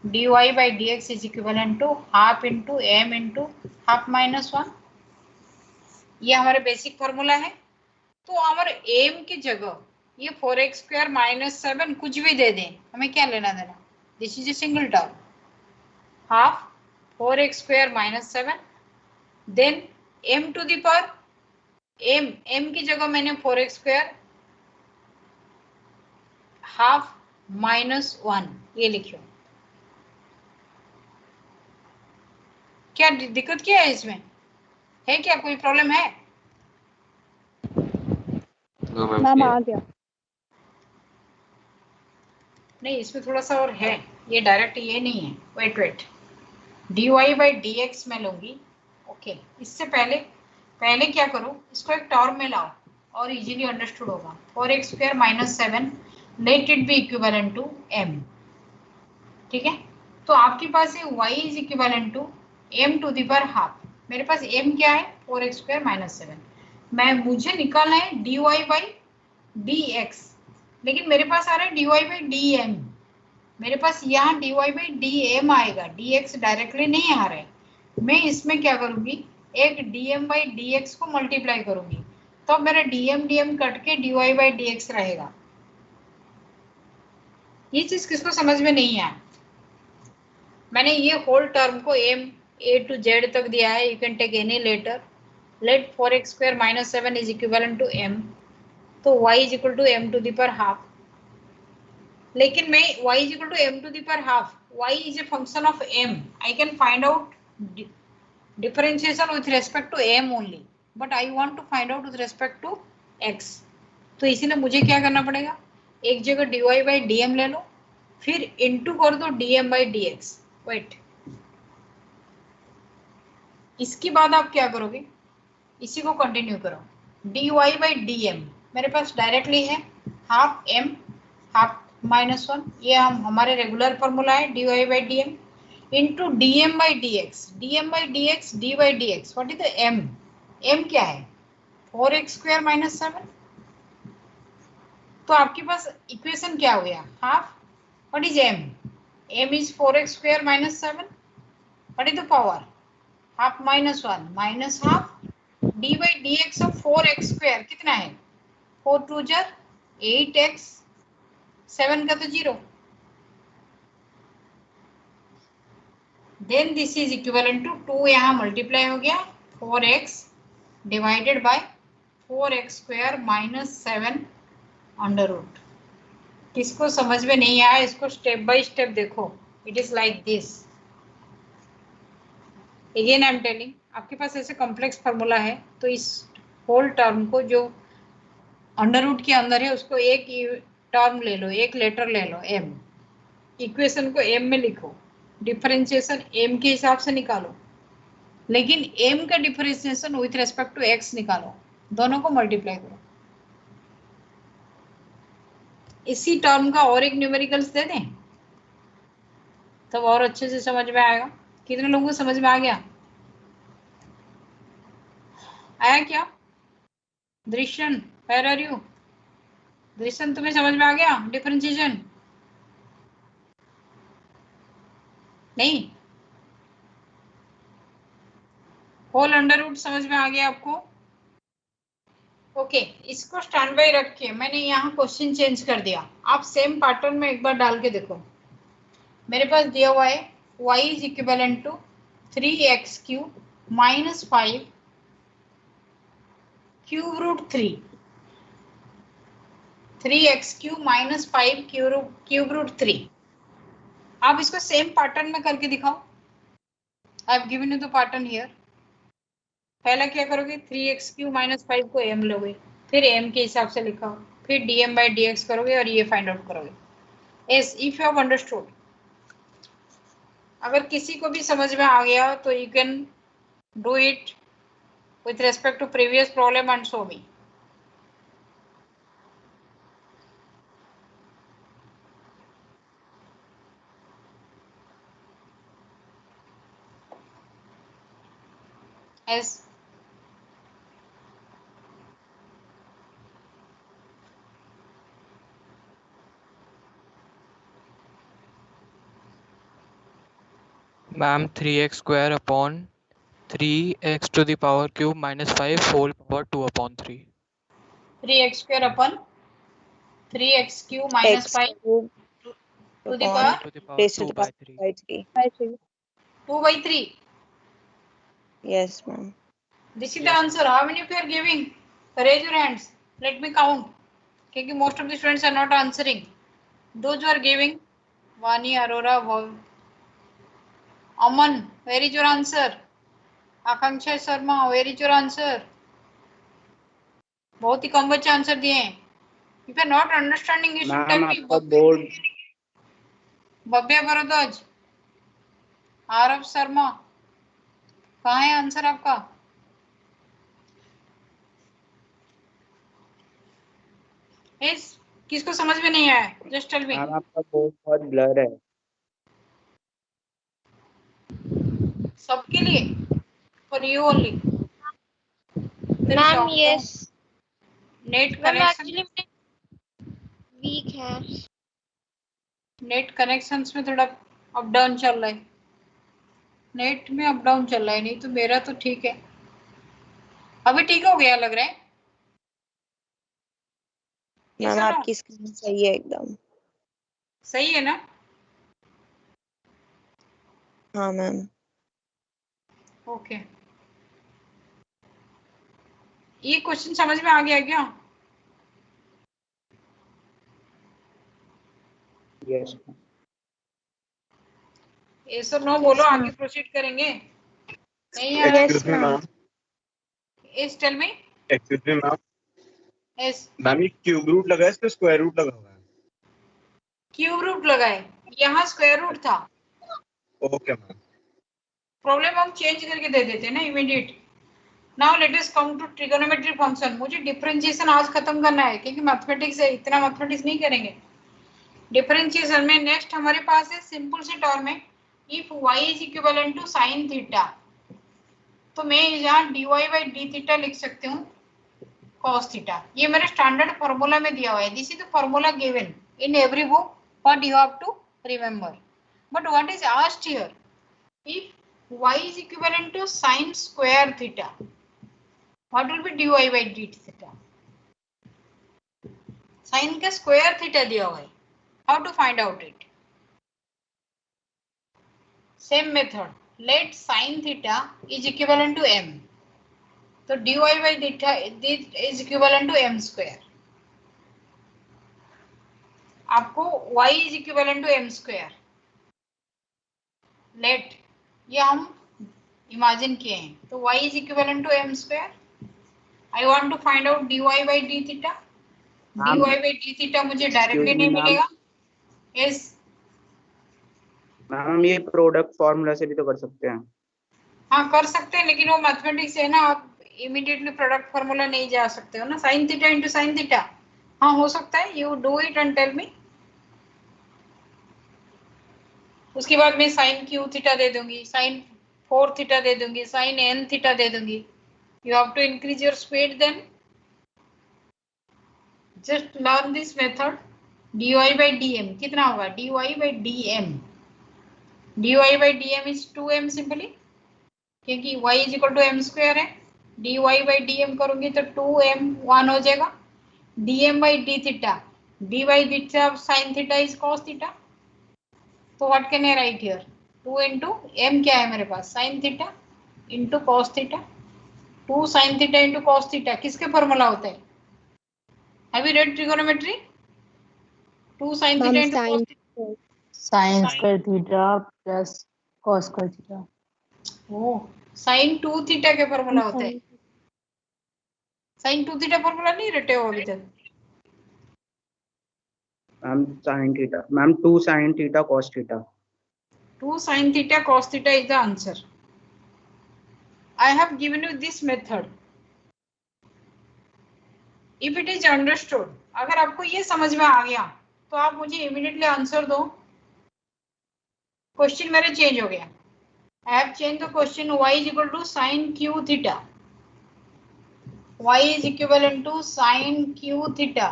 dy by dx is equivalent to half into m into half minus 1. ये हमारे बेसिक फॉर्मूला है. तो हमारे m की जगह ये 4x स्क्वायर माइनस 7 कुछ भी दे दें, हमें क्या लेना देना, this is a single term, half 4x square minus 7, then m to the power m की जगह मैंने 4x स्क्वायर हाफ माइनस 1 ये लिखियो। क्या दिक्कत क्या है इसमें, है क्या कोई प्रॉब्लम है? No, ma'am. Ma'am clear. आ गया। नहीं, इसमें थोड़ा सा और है, ये डायरेक्ट ये नहीं है, wait wait, dy by dx मैं लूंगी। ओके, इससे पहले क्या करो, इसको एक टर्म में लाओ और इजीली अंडरस्टूड होगा। 4x square minus 7 let it be equivalent to m, ठीक है। तो आपके पास है y is equivalent to m to the power half, मेरे पास m क्या है 4x स्क्वायर माइनस 7, मुझे निकालना है dy बाई dx, लेकिन मेरे पास आ रहा है dy बाई dm, मेरे पास यहाँ dy बाई dm आएगा, dx डायरेक्टली नहीं आ रहा है। मैं इसमें क्या करूंगी, एक dm बाई dx को मल्टीप्लाई करूंगी, तो मेरा dm कट के dy बाई dx रहेगा। ये चीज किसको समझ में नहीं आया, मैंने ये होल टर्म को m a to z तक दिया है, you can take any letter, let 4x square minus 7 is equivalent to m, तो y is equal to m to the power half, लेकिन मैं y is equal to m to the power half, y is a function of m, I can find out differentiation with respect to m only, but I want to find out with respect to x, तो इसीलिए मुझे क्या करना पड़ेगा, एक जगह dy बाई dm ले लो, फिर इनटू कर दो dm बाई dx। वेट, इसके बाद आप क्या करोगे, इसी को कंटिन्यू करो, dy बाई dm मेरे पास डायरेक्टली है हाफ m हाफ माइनस 1, ये हमारे रेगुलर फॉर्मूला है, dy by dm into dm by dx, dm by dx d by dx, what is the m क्या है 4x स्क्वायर माइनस 7, तो आपके पास इक्वेशन क्या हो गया, half, what is m is 4x square minus 7, what is the power half minus 1 minus half d by dx of 4x square कितना है, 4 2 जार 8x, 7 का तो 0, then this is equivalent to 2, यहाँ मल्टीप्लाई हो गया 4x divided by 4x square minus 7 under root. किसको समझ में नहीं आया, इसको स्टेप बाय स्टेप देखो, it is like this, again I am telling, आपके पास ऐसे कॉम्प्लेक्स फार्मूला है, तो इस होल टर्म को जो अंडर रूट के अंदर है उसको एक टर्म ले लो, एक लेटर ले लो m, इक्वेशन को m में लिखो, डिफरेंशिएशन m के हिसाब से निकालो, लेकिन m का differentiation with respect to x निकालो, दोनों को मल्टीप्लाई करो। इसी टर्म का और एक न्यूमेरिकल्स दे दें तब तो और अच्छे से समझ में आएगा। कितने लोगों को समझ में आ गया, आया क्या? दृश्यन, वेयर आर यू? दृश्यन, तुम्हें समझ में आ गया डिफरेंशिएशन? नहीं, होल अंडर रूट समझ में आ गया आपको? ओके, इसको स्टैंड बाय रख के मैंने यहाँ क्वेश्चन चेंज कर दिया, आप सेम पैटर्न में एक बार डाल के देखो। मेरे पास दिया हुआ है y is equivalent to 3x cube minus 5 cube root 3x cube minus 5 cube root 3। आप इसको सेम पैटर्न में करके दिखाओ, I have given you the pattern here. पहला क्या करोगे, 3x क्यूब माइनस 5 को m लोगे, फिर m के हिसाब से लिखाओ, फिर dm बाई dx करोगे और ये फाइंड आउट करोगे। Yes if you have understood, अगर किसी को भी समझ में आ गया तो you can do it with respect to previous problem and show me. Yes ma'am 3x square upon 3x to the power cube minus 5 whole power 2 upon 3। 3x square upon 3x cube minus X 5 cube to the upon power to the power raised to 2 the by power 3. by 3. 2 by 3. Yes, ma'am. This is the Yes. answer. How many of you are giving? Raise your hands. Let me count. Because most of the students are not answering. Those who are giving, Vani, Aurora, Aman, where is your answer? Akanksha Sharma, where is your answer? बहुत ही कम बच्चे आंसर दिए हैं. If you are not understanding, you should tell ma'am me. आपका बोर्ड भव्य भरद्वाज, आरव शर्मा, कहाँ है आंसर आपका? इस किसको समझ में नहीं आया? Just tell me. मैम आपका बोर्ड बहुत ब्लर है. सबके लिए, for you only. Ma'am yes net ma'am connection, actually weak है. नेट कनेक्शंस में थोड़ा अप डाउन चल रहा है. नेट में अप डाउन चल रहा है, नहीं तो मेरा तो ठीक है. अभी ठीक हो गया लग रहा है. मैम ऐसा ना आपकी स्क्रीन सही है एकदम. सही है ना? हाँ मैम. ओके. ये क्वेश्चन समझ में आ गया क्या? यस. ये सर नो बोलो, आगे प्रोसीड करेंगे. नहीं यार. Excuse me ma'am. इस tell me. Excuse me ma'am. Yes, ma'am ये क्यूब रूट लगा है, इस पे स्क्वायर रूट लगा हुआ है. क्यूब रूट लगा है, यहाँ स्क्वायर रूट था. Okay ma'am. प्रॉब्लम हम चेंज करके दे देते हैं ना immediate. Now let us come to trigonometry function. मुझे डिफरेंशिएशन आज खत्म करना है क्योंकि मैथमेटिक्स है, इतना मैथमेटिक्स नहीं करेंगे. डिफरेंशिएशन में नेक्स्ट हमारे पास है सिंपल से टर्म में if y is equivalent to sin theta. तो मैं यहाँ dy बाई डी थीटा लिख सकती हूँ cos थीटा. ये मेरे स्टैंडर्ड फॉर्मूला में दिया हुआ है. This is the formula given in every book. What you have to remember. But what is asked here, if y is equivalent to sin square theta, what will be dy by d theta? sin का स्क्वायर थीटा दिया हुआ है. How to find out it? Same method. Let sin theta is equivalent to m. So dy by theta is equivalent to m square. आपको y is equivalent to m square. Let ये हम इमेजिन किए हैं. तो y is equivalent to m square. I want to find out dy by d theta. dy by d theta मुझे डायरेक्टली नहीं मिलेगा. Yes. मैम ये प्रोडक्ट फॉर्मूला से भी तो कर सकते हैं. हाँ कर सकते हैं, लेकिन वो मैथमेटिक्स है ना, आप इमीडिएटली प्रोडक्ट फॉर्मूला नहीं जा सकते हो ना. sin theta into sin theta, हाँ हो सकता है. You do it and tell me. उसके बाद मैं sin क्यू थीटा दे दूंगी, sin 4 थीटा दे दूंगी, sin n थीटा दे दूंगी. You have to increase your speed. Then just learn this method. dy by dm कितना होगा? dy by dm, dy by dm is 2m सिंपली, क्योंकि y is equal to m square है. dy by dm करूंगी तो 2m 1 हो जाएगा. dm by d theta, d by theta sin theta इज cos थीटा. तो what can I write here? 2 into m क्या है मेरे पास? sin theta into cos theta. 2 sin theta into cos theta किसके फॉर्मूला होता है? Have you read trigonometry? 2 sin Ma'am, theta into cos theta. Sine square theta plus cos square theta. Oh sin 2 theta के फॉर्मूला होता है. sin 2 थीटा फॉर्मूला नहीं रटे हो अभी तक? Ma'am sin theta, ma'am 2 sin theta cos theta. 2 sin theta cos theta is the answer. I have given you this method. If it is understood, अगर आपको ये समझ में आ गया तो आप मुझे इमीडिएटली आंसर दो. क्वेश्चन मेरा चेंज हो गया. I have changed the question. Y is equal to sin q theta. Y is equivalent to sin q theta.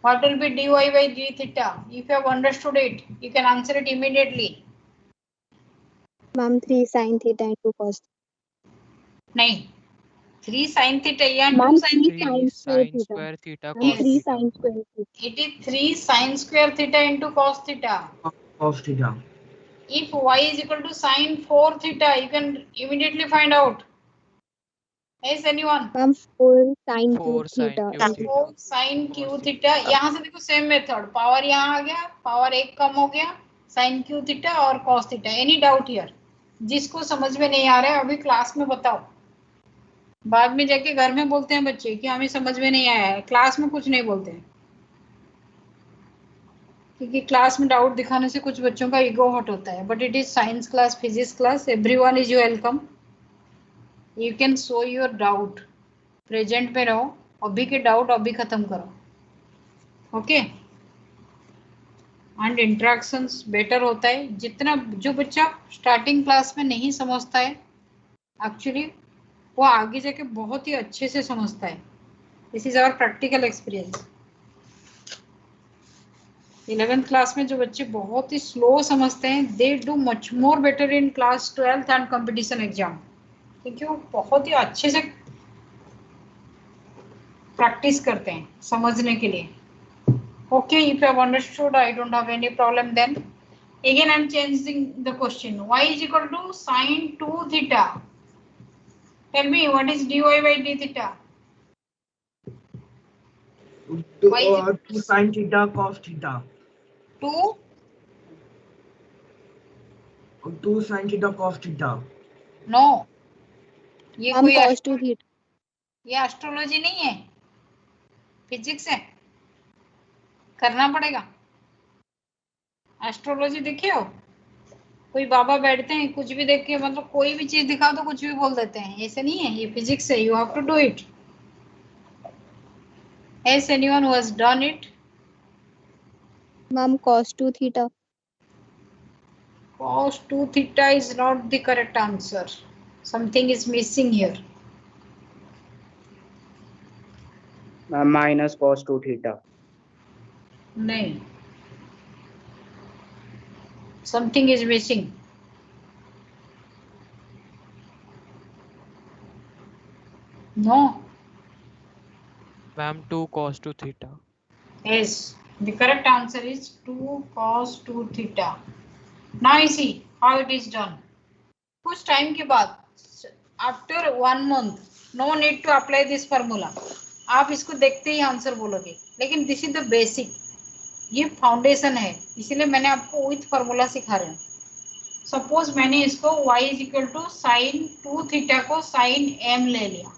What will be dy by d theta? If you have understood it, you can answer it immediately. Ma'am, 3 sin theta into cos. नहीं, 3 sin theta and Ma'am, 2 sin 3 theta. 3 square sin theta. square theta Ma'am, cos 3 theta. sin square theta. It is 3 sin square theta into cos theta. Cos theta. If y is equal to sin 4 theta, you can immediately find out. Yes, anyone? Ma'am, 4 sin 4 cube sin theta. cube into- four theta. Sine Cos क्यू theta. थीटा, यहाँ से देखो सेम मेथड, पावर यहाँ आ गया, पावर एक कम हो गया, साइन क्यू थीटा और cos theta. Any doubt here? जिसको समझ में नहीं आ रहा है अभी क्लास में बताओ, बाद में जाके घर में बोलते हैं बच्चे कि हमें समझ में नहीं आया है. क्लास में कुछ नहीं बोलते हैं, क्योंकि क्लास में डाउट दिखाने से कुछ बच्चों का ईगो हर्ट होता है. But it is science class, physics class, everyone is welcome. You can show your doubt, present पे रहो, अभी के डाउट अभी खत्म करो. ओके एंड इंटरेक्शंस बेटर होता है. जितना जो बच्चा स्टार्टिंग क्लास में नहीं समझता है एक्चुअली वो आगे जाके बहुत ही अच्छे से समझता है. This is our practical experience. 11th class में जो बच्चे बहुत ही स्लो समझते हैं they do much more better in class 12th and competition exam, क्योंकि वो बहुत ही अच्छे से प्रैक्टिस करते हैं समझने के लिए. Okay, if you have understood, I don't have any problem then. Again, I am changing the question. Y is equal to sin 2 theta. Tell me, what is dy by d theta? 2 sin theta cos theta. 2 sin theta cos theta. No. ये Ma'am, कोई cos 2 theta. ये एस्ट्रोलॉजी नहीं है, फिजिक्स है, करना पड़ेगा. एस्ट्रोलॉजी देखे हो? कोई बाबा बैठते हैं कुछ भी देख के, मतलब कोई भी चीज दिखाओ तो कुछ भी बोल देते हैं. ऐसे नहीं है, ये फिजिक्स है. You have to do it. Has anyone who has done it? Ma'am, cos 2 theta. Cos 2 theta is not the correct answer. Something is missing here. minus cos 2 theta. नहीं, something is missing. No. Ma'am, 2 cos 2 theta. Yes, the correct answer is 2 cos 2 theta. Now you see how it is done. कुछ टाइम के बाद, after 1 month, no need to apply this formula. आप इसको देखते ही आंसर बोलोगे, लेकिन दिस इज द बेसिक, ये फाउंडेशन है, इसीलिए मैंने आपको विथ फॉर्मूला सिखा रहे हैं. सपोज मैंने इसको y is equal to sine 2 theta को साइन m ले लिया,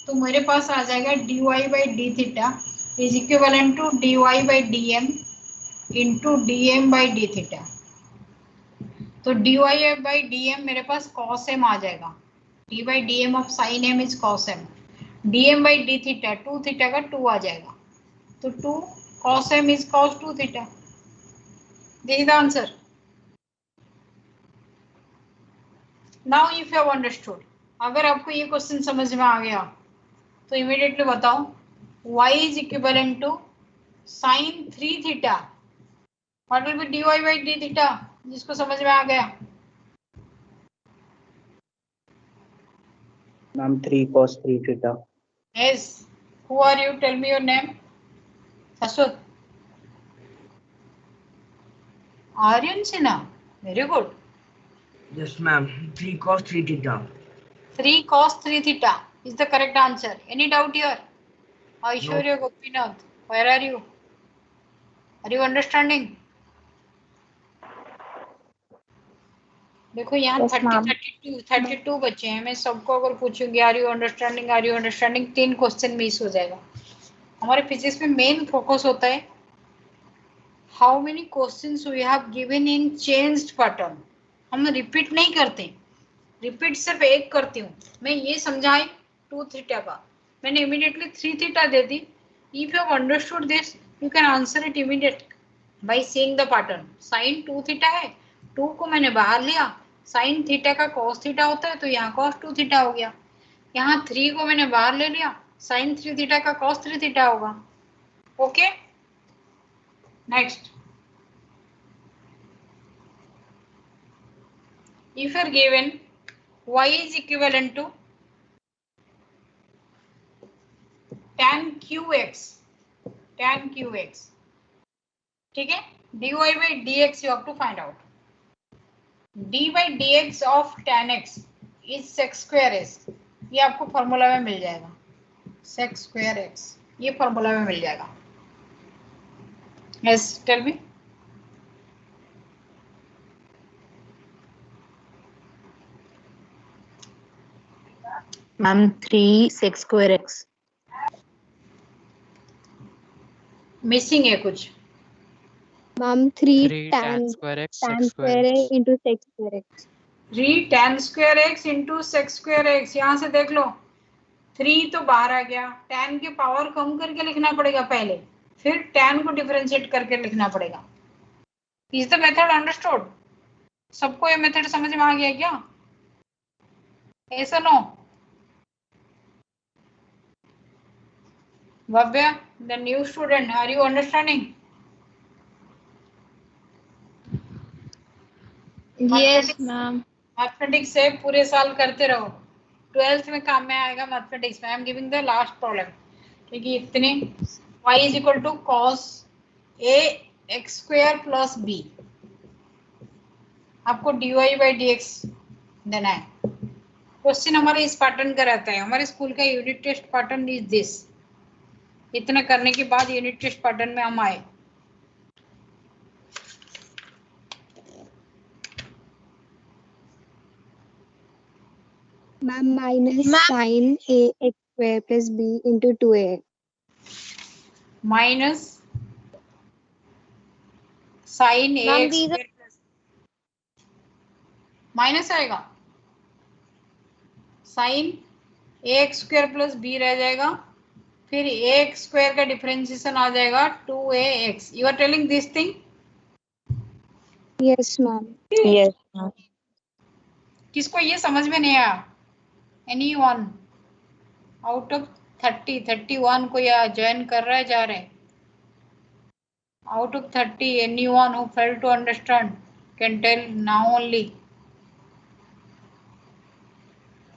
तो मेरे पास आ जाएगा dy by d theta is equivalent to dy by d m into d m by d theta. तो dy बाई डी एम मेरे पास cos m आ जाएगा. d by d m of sine m is cos m. dm by d theta 2 theta का 2 आ जाएगा, तो 2 cos m is cos 2 theta. This is the answer. Now if you have understood, अगर आपको ये क्वेश्चन समझ में आ गया तो इमीडिएटली बताओ y is equivalent to sine 3 theta. What will be dy by d theta? जिसको समझ में आ गया. Ma'am, 3 cos 3 theta. Yes. Who are you? Tell me your name. Saswat. Aryan Sinha. Very good. Yes, ma'am. 3 cos 3 theta. 3 cos 3 theta is the correct answer. Any doubt here? Aishwarya Gopinath, where are you? Are you understanding? देखो यहाँ Yes, ma'am. 32 बच्चे हैं. मैं सबको अगर पूछूंगी are you understanding 3 question miss हो जाएगा. हमारे फिजिक्स में मेन फोकस होता है how many questions we have given in changed pattern. हम रिपीट नहीं करते, रिपीट सिर्फ एक करती हूँ. मैं ये समझाई 2 थीटा का, मैंने इमीडिएटली 3 थीटा दे दी. If you have understood this you can answer it immediate by seeing the pattern. Sine 2 theta है, 2 को मैंने बाहर लिया, साइन थीटा का cos थीटा होता है तो यहाँ cos 2 थीटा हो गया. यहाँ 3 को मैंने बाहर ले लिया, साइन 3 थीटा का cos 3 थीटा होगा. Okay, next. If you are given y is equivalent to tan qx, ठीक है। dy by dx you have to find out. d by dx of tan x is sec square s, ये आपको फॉर्मूला में मिल जाएगा, sec square x, ये फॉर्मूला में मिल जाएगा। Yes, tell me. Ma'am 3 sec square x. Missing है कुछ। Ma'am, 3 3 tan tan square x tan sec square square A x. into sec square x. 3 tan square x into sec square x, यहाँ से देख लो 3 तो बाहर आ गया, tan के पावर कम करके लिखना पड़ेगा पहले, फिर tan को डिफरेंशिएट करके लिखना पड़ेगा। Is the method understood? सबको ये मेथड समझ में आ गया क्या? ऐसा no Bhavya, the new student, are you understanding? Yes, ma'am. Mathematics से पूरे साल करते रहो, 12th में काम में आएगा मैथमेटिक्स में। I am giving the last problem, क्योंकि इतने y इज इक्वल टू cos a x square plus b, आपको dy बाई dx देना है। क्वेश्चन हमारा इस पैटर्न का रहता है, हमारे स्कूल का unit test pattern is this. इतना करने के बाद यूनिट टेस्ट पैटर्न में हम आए। Ma'am, minus sin A x square plus B into 2A. Minus sine a Ma'am, x these are- minus आएगा, sine a x square plus b रह जाएगा, फिर ए एक्स स्क्वायर का डिफरेंशिएशन आ जाएगा 2ax। You are telling this thing? Yes, ma'am. Yes, ma'am. किसको ये समझ में नहीं आया? एनी वन आउट ऑफ 31 को या ज्वाइन कर रहा है, जा रहे हैं? Out of 30 any one who fail to understand can tell now only.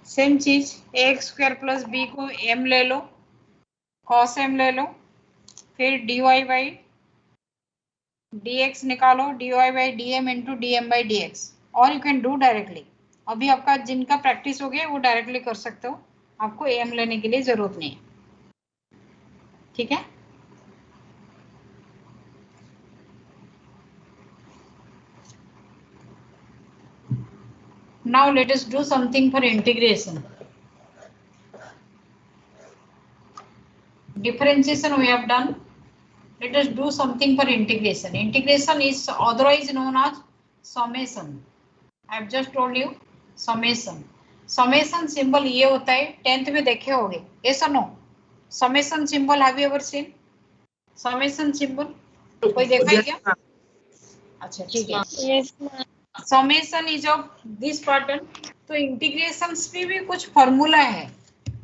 Same चीज एक्स स्क्वायर प्लस बी को m ले लो, cos m ले लो, फिर dy बाई dx निकालो, dy by dm into dm by dx, और यू कैन डू डायरेक्टली। अभी आपका जिनका प्रैक्टिस हो गया वो डायरेक्टली कर सकते हो, आपको m लेने के लिए जरूरत नहीं है, ठीक है। Now let us do something for integration. Differentiation we have done. Let us do something for integration. Integration is otherwise known as summation. I have just told you summation. Summation symbol ये होता है, 10th में देखे होंगे, yes or no? Summation symbol have you ever seen? Summation symbol कोई देखा है क्या? अच्छा ठीक है। Yes, ma'am. Summation is of this pattern. तो इंटीग्रेशन में भी कुछ फॉर्मूला है,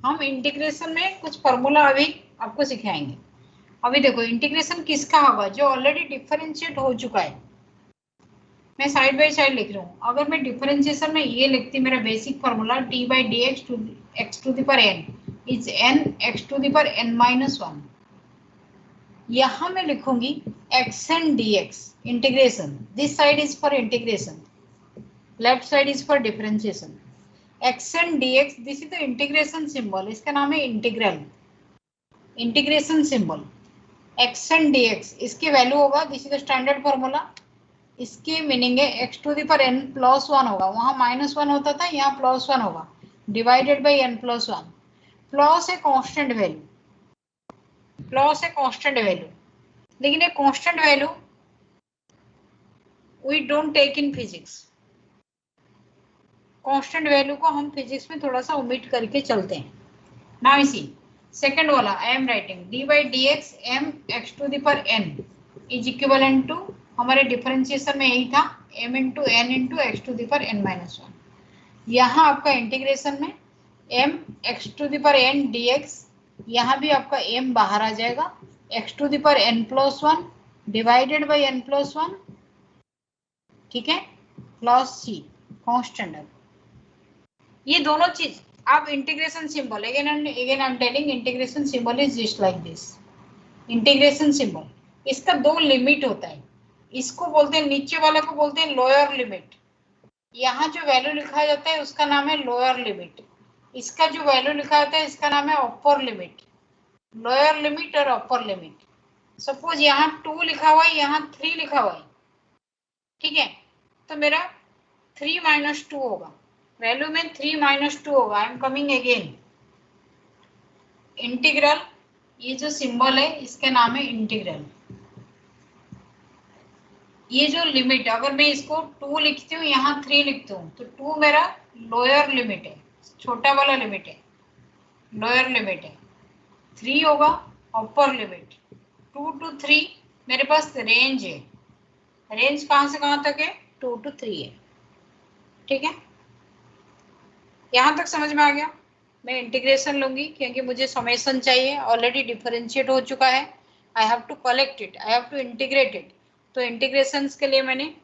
हम इंटीग्रेशन में कुछ फॉर्मूला अभी आपको सिखाएंगे। अभी देखो इंटीग्रेशन किसका होगा? जो ऑलरेडी डिफरेंशिएट हो चुका है। मैं साइड बाय साइड लिख रहा हूँ। अगर मैं डिफरेंशिएशन में ये लिखती, मेरा basic formula d by d x to x to the power n is n x to the power n minus 1। यहाँ मैं लिखूंगी x and dx integration. This side is for integration, left side is for differentiation. x and dx, this is the integration symbol. इसका नाम है integral, integration symbol. x and dx इसकी वैल्यू होगा, this is the standard formula. इसकी मीनिंग है x to the power n plus 1 होगा, वहाँ -1 होता था, यहाँ +1 होगा, divided by n plus 1। Plus है कांस्टेंट वैल्यू, प्लस है कांस्टेंट वैल्यू, लेकिन ये constant value we don't take in physics. Constant value को हम फिजिक्स में थोड़ा सा ओमिट करके चलते हैं। नाउ सी सेकंड वाला, I am writing d by d x m x to the power n is equivalent to, हमारे डिफरेंशिएशन में यही था, m into n into x to the power n minus 1। यहाँ आपका इंटीग्रेशन में m x to the power n dx, यहाँ भी आपका m बाहर आ जाएगा, x to the power n plus 1 divided by n plus 1, ठीक है, प्लस c कांस्टेंट। ये दोनों चीज अब integration symbol again I am telling integration symbol is just like this. Integration symbol, इसका दो लिमिट होता है. इसको बोलते हैं, नीचे वाले को बोलते हैं लोअर लिमिट. यहाँ जो वैल्यू लिखा जाता है उसका नाम है लोअर लिमिट. इसका जो वैल्यू लिखा जाता है इसका नाम है अपर लिमिट. लोअर लिमिट और अपर लिमिट. सपोज यहाँ 2 लिखा हुआ है, यहाँ 3 लिखा हुआ है. ठीक है, तो मेरा 3 माइनस 2 होगा. वैल्यू में 3 माइनस 2 होगा. I am coming again. Integral, ये जो सिंबल है इसका नाम है इंटीग्रल. ये जो लिमिट, अगर मैं इसको 2 लिखती हूँ, यहाँ 3 लिखती हूँ, तो 2 मेरा लोअर लिमिट है, छोटा वाला लिमिट है, लोअर लिमिट है. 3 होगा अपर लिमिट. 2 to 3 मेरे पास रेंज है. रेंज कहाँ से कहाँ तक है? 2 to 3 है. ठीक है, यहाँ तक समझ में आ गया. मैं इंटीग्रेशन लूंगी क्योंकि मुझे समेशन चाहिए. ऑलरेडी डिफरेंशिएट हो चुका है. I have to collect it, I have to integrate it. तो इंटीग्रेशंस के लिए मैंने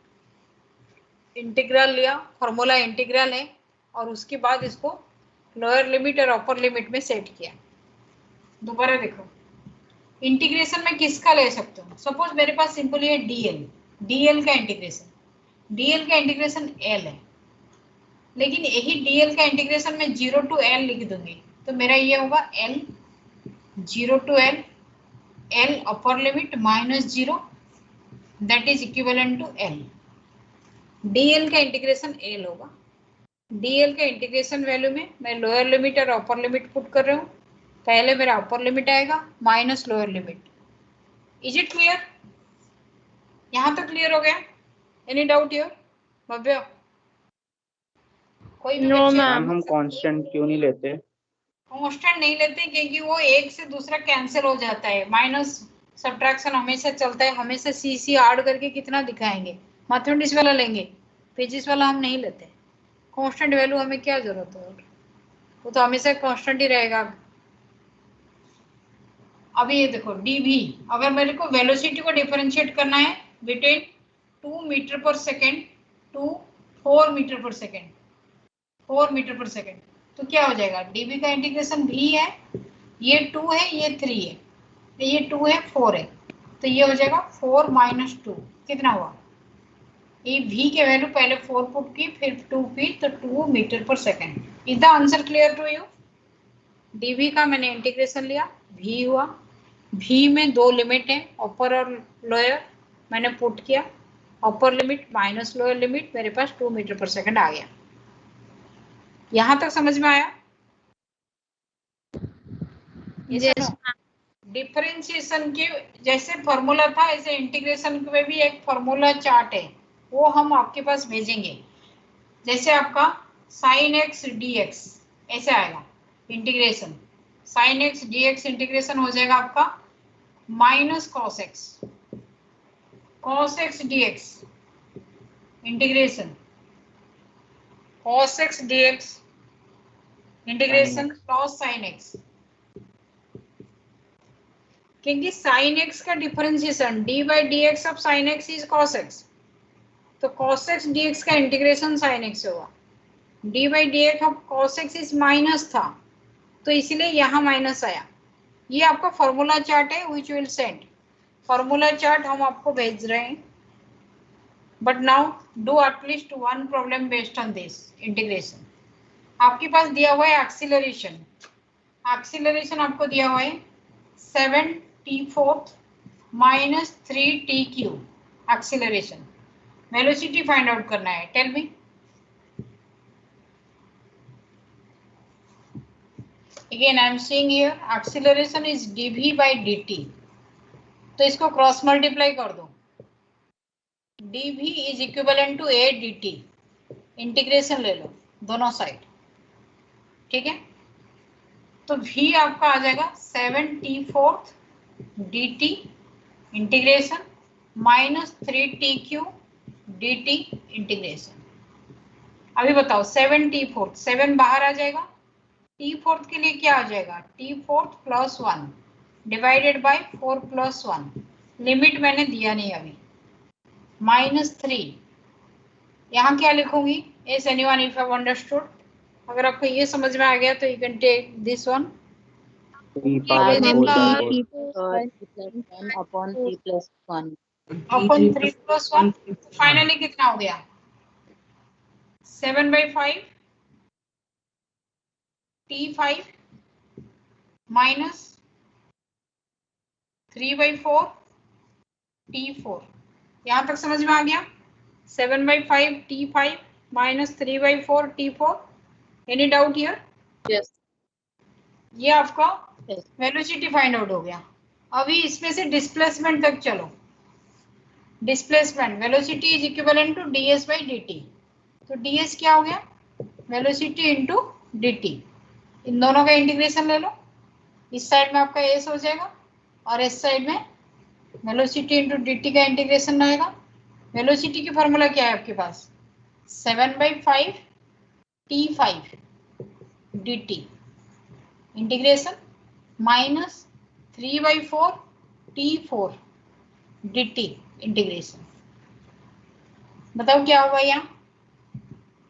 इंटीग्रल लिया, फॉर्मूला इंटीग्रल है, और उसके बाद इसको लोअर लिमिट और अपर लिमिट में सेट किया. दोबारा देखो, इंटीग्रेशन में किसका ले सकते हो? सपोज मेरे पास सिंपली है डीएल. डीएल का इंटीग्रेशन, डीएल का इंटीग्रेशन एल है, लेकिन यही डीएल का इंटीग्रेशन में 0 to L लिख दूंगी, तो मेरा ये होगा L 0 to L, L upper limit minus 0, that is equivalent to L. Dl का इंटीग्रेशन L होगा. डीएल का इंटीग्रेशन वैल्यू में मैं लोअर लिमिट और अपर लिमिट पुट कर रहा हूँ. पहले मेरा अपर लिमिट आएगा minus lower limit. Is it clear? यहाँ तक क्लियर हो गया? Any doubt here? भव्य, कोई भी? No, बच्चे? ma'am. हम कांस्टेंट क्यों नहीं लेते? कांस्टेंट नहीं लेते क्योंकि वो एक से दूसरा कैंसिल हो जाता है. माइनस सब्ट्रैक्शन हमेशा चलता है. हमेशा सी ऐड करके कितना दिखाएंगे? मैथमेटिक्स वाला लेंगे, फिजिक्स वाला हम नहीं लेते. कांस्टेंट वैल्यू हमें क्या जरूरत है? वो तो हमेशा कांस्टेंट ही रहेगा. अभी ये देखो डीवी, अगर मेरे को वेलोसिटी को डिफरेंशिएट करना है बिटवीन 2 मीटर पर सेकेंड टू 4 मीटर पर सेकेंड, 4 मीटर पर सेकेंड, तो क्या हो जाएगा? डीवी का इंटीग्रेशन भी है, ये 2 है, ये 3 है, ये 2 है, 4 है, तो ये हो जाएगा 4 माइनस 2. कितना हुआ? ये v के वैल्यू पहले 4 पुट की, फिर 2 की, तो 2 मीटर पर second. Is the answer clear to you? Dv का मैंने इंटीग्रेशन लिया, v हुआ. v में 2 लिमिट है, अपर और लोअर. मैंने पुट किया अपर लिमिट माइनस लोअर लिमिट, मेरे पास 2 मीटर पर सेकेंड आ गया. यहाँ तक समझ में आया? Yes, डिफरेंशिएशन के जैसे फॉर्मूला था, ऐसे इंटीग्रेशन में भी एक फॉर्मूला चार्ट है, वो हम आपके पास भेजेंगे. जैसे आपका sin x dx ऐसे आएगा integration. sin x dx integration हो जाएगा आपका minus cos x dx integration, cos x dx integration cos sin x. क्योंकि sin x का differentiation d by dx of sin x is cos x, तो cos x dx का इंटीग्रेशन sin x होगा. d by dx of cos x is minus था, तो इसीलिए यहाँ माइनस आया. ये आपका फॉर्मूला चार्ट है, which will send. Formula chart हम आपको भेज रहे हैं. But now do at least one problem based on this integration. आपके पास दिया हुआ है एक्सीलरेशन. एक्सीलरेशन आपको दिया हुआ है 7t4 माइनस 3t3 acceleration. Velocity find out करना है. Tell me. Again, I am seeing here acceleration is dv by dt. तो इसको क्रॉस मल्टीप्लाई कर दो. dv is equivalent to a dt. Integration ले लो दोनों साइड. ठीक है, तो v आपका आ जाएगा 7t4 dt integration minus 3t3 dt integration. अभी बताओ 7t4, 7 बाहर आ जाएगा. t4 के लिए क्या आ जाएगा? t4 plus 1 divided by 4 plus 1. Limit मैंने दिया नहीं अभी. माइनस 3. यहाँ क्या लिखूंगी? Is anyone if have understood? अगर आपको ये समझ में आ गया तो you can take this one T power Ma'am, 4 by 4. T T+1 upon T+1. अपन 3+1 तो फाइनली कितना हो गया 7/5 T5 माइनस 3/4 T4। यहां तक समझ में आ गया 7/5 T5 minus 3/4 T4। Any doubt here? Yes. ये आपका Yes. वेलोसिटी फाइंड आउट हो गया। अभी इसमें से डिस्प्लेसमेंट तक चलो। Displacement velocity is equivalent to ds by dt। तो ds क्या हो गया वेलोसिटी इंटू dt। इन दोनों का इंटीग्रेशन ले लो। इस साइड में आपका s हो जाएगा और इस साइड में वेलोसिटी इंटू dt का इंटीग्रेशन रहेगा। वेलोसिटी की फॉर्मूला क्या है आपके पास 7/5 T5 dt integration minus 3/4 T4 dt integration. बताओ क्या होगा यहाँ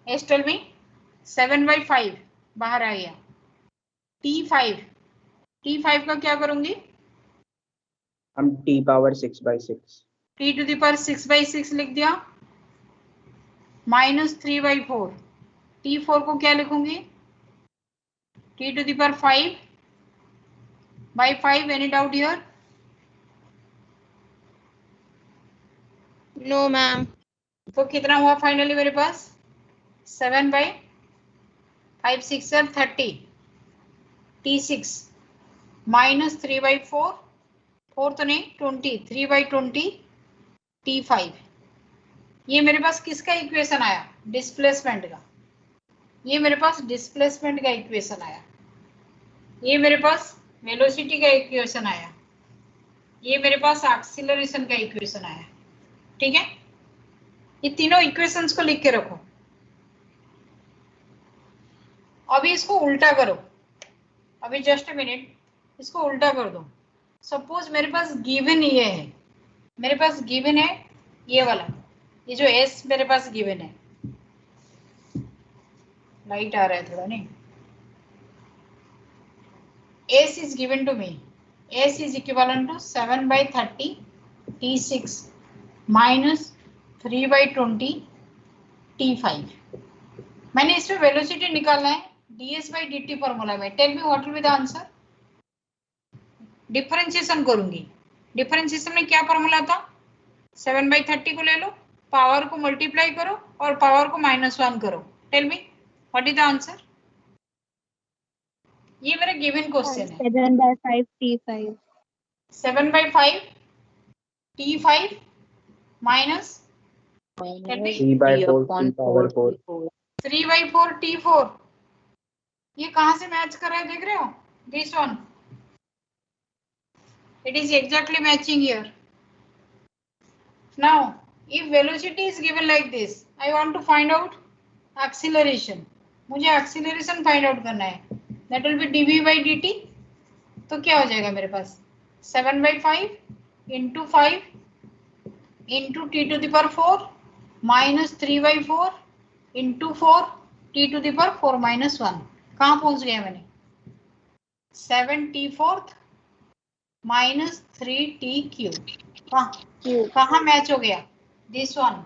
एस टेल मी 7/5 बाहर आ गया T5 का क्या करूंगी हम T power 6/6. T⁶/6 लिख दिया माइनस 3/4 T4 को क्या लिखूंगी T⁵/5। Any doubt here? No, ma'am. तो कितना हुआ फाइनली मेरे पास 7/5 6 30 T6 माइनस 3/4 4 तो नहीं 20 3/20 T5। ये मेरे पास किसका इक्वेशन आया डिस्प्लेसमेंट का। ये मेरे पास डिस्प्लेसमेंट का इक्वेशन आया। ये मेरे पास वेलोसिटी का इक्वेशन आया। ये मेरे पास एक्सीलरेशन का इक्वेशन आया। ठीक है ये तीनों इक्वेशंस को लिख के रखो। अभी इसको उल्टा करो। अभी जस्ट अ मिनट इसको उल्टा कर दो। सपोज मेरे पास गिवन ये है मेरे पास गिवन है ये वाला ये जो एस मेरे पास गिवन है। लाइट आ रहा है थोड़ा नहीं। S is given to me s is equivalent to 7/30 T6 minus 3/20 T5। मैंने इसमें वेलोसिटी निकालना है ds बाई dt फॉर्मूला में। Tell me what will be the answer. Differentiation करूंगी। डिफरेंशिएशन में क्या फॉर्मूला था 7/30 को ले लो पावर को मल्टीप्लाई करो और पावर को -1 करो। Tell me what is the answer. ये मेरा गिवन क्वेश्चन है 7/5 T5 7/5 T5 minus 3/4 T power 4. 3/4 T4। ये कहां से मैच कर रहा है देख रहे हो this one it is exactly matching here. Now if velocity is given like this I want to find out acceleration। मुझे acceleration find out करना है that will be dv by dt। तो क्या हो जाएगा मेरे पास 7/5 into 5 into T⁴ minus 3/4 into 4 T⁴ minus 1। कहाँ पहुंच गया मैंने 7T⁴ माइनस 3T³ कहाँ मैच हो गया दिस वन।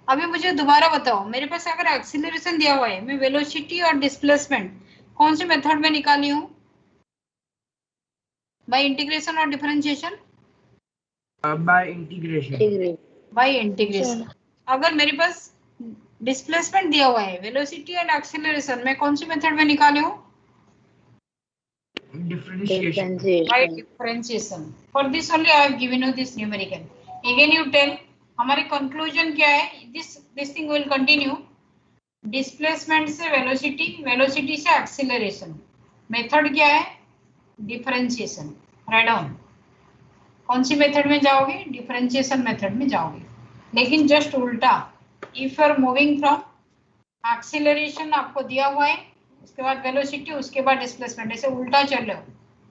अभी मुझे दोबारा बताओ मेरे पास अगर एक्सीलरेशन दिया हुआ है मैं वेलोसिटी और डिस्प्लेसमेंट कौन से मेथड में निकाली हूँ बाय इंटीग्रेशन और differentiation bye integration. Bye integration. अगर मेरे पास डिस्प्लेसमेंट दिया हुआ है वेलोसिटी एंड एक्सीलरेशन मैं कौन सी मेथड में निकाली हूँ Differentiation. by differentiation। For this only I have given you this numerical। Again you tell हमारे conclusion क्या है this thing will continue। Displacement से वेलोसिटी वेलोसिटी से एक्सीलरेशन मेथड क्या है डिफरेंशिएशन। राइट डाउन कौन सी मेथड में जाओगे डिफरेंशिएशन मेथड में जाओगे। लेकिन जस्ट उल्टा if you are moving from acceleration आपको दिया हुआ है उसके बाद वेलोसिटी उसके बाद डिस्प्लेसमेंट ऐसे उल्टा चल रहे हो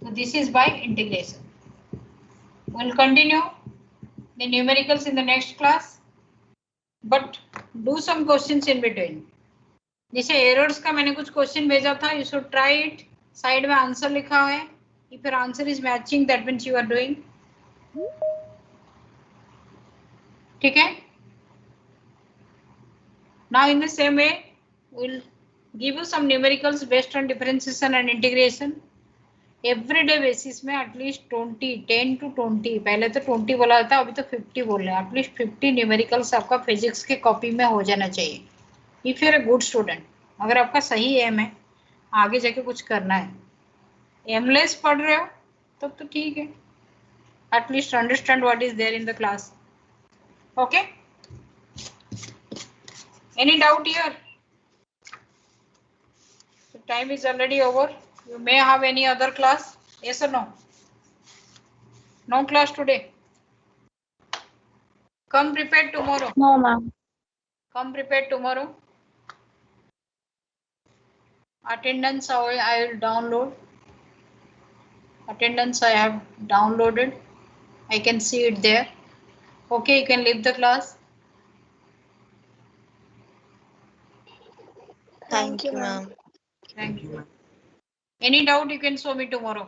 तो this is by integration. Will continue the numericals in the next class but do some questions in between. जैसे एरर्स का मैंने कुछ क्वेश्चन भेजा था, you should try it. Side में आंसर लिखा है. If your answer is matching that means you are doing. ठीक है. Now in the same way we'll give you some numericals based on differentiation and integration. Everyday basis में एटलीस्ट 10 to 20, पहले तो 20 बोला था, अभी तो 50 बोल रहे हैं. एटलीस्ट 50 न्यूमेरिकल्स आपका फिजिक्स के कॉपी में हो जाना चाहिए. If you are a good student, अगर आपका सही एम है आगे जाके कुछ करना है, एमलेस पढ़ रहे हो तब तो ठीक है. At least understand what is there in the class. Okay. Any doubt here? Time is already over. You may have any other class. Yes or no? No class today. Come prepared tomorrow. No, ma'am. Come prepared tomorrow. Attendance I will download. Attendance I have downloaded. I can see it there. Okay, you can leave the class. Thank you, ma'am. Thank you. Any doubt you can show me tomorrow.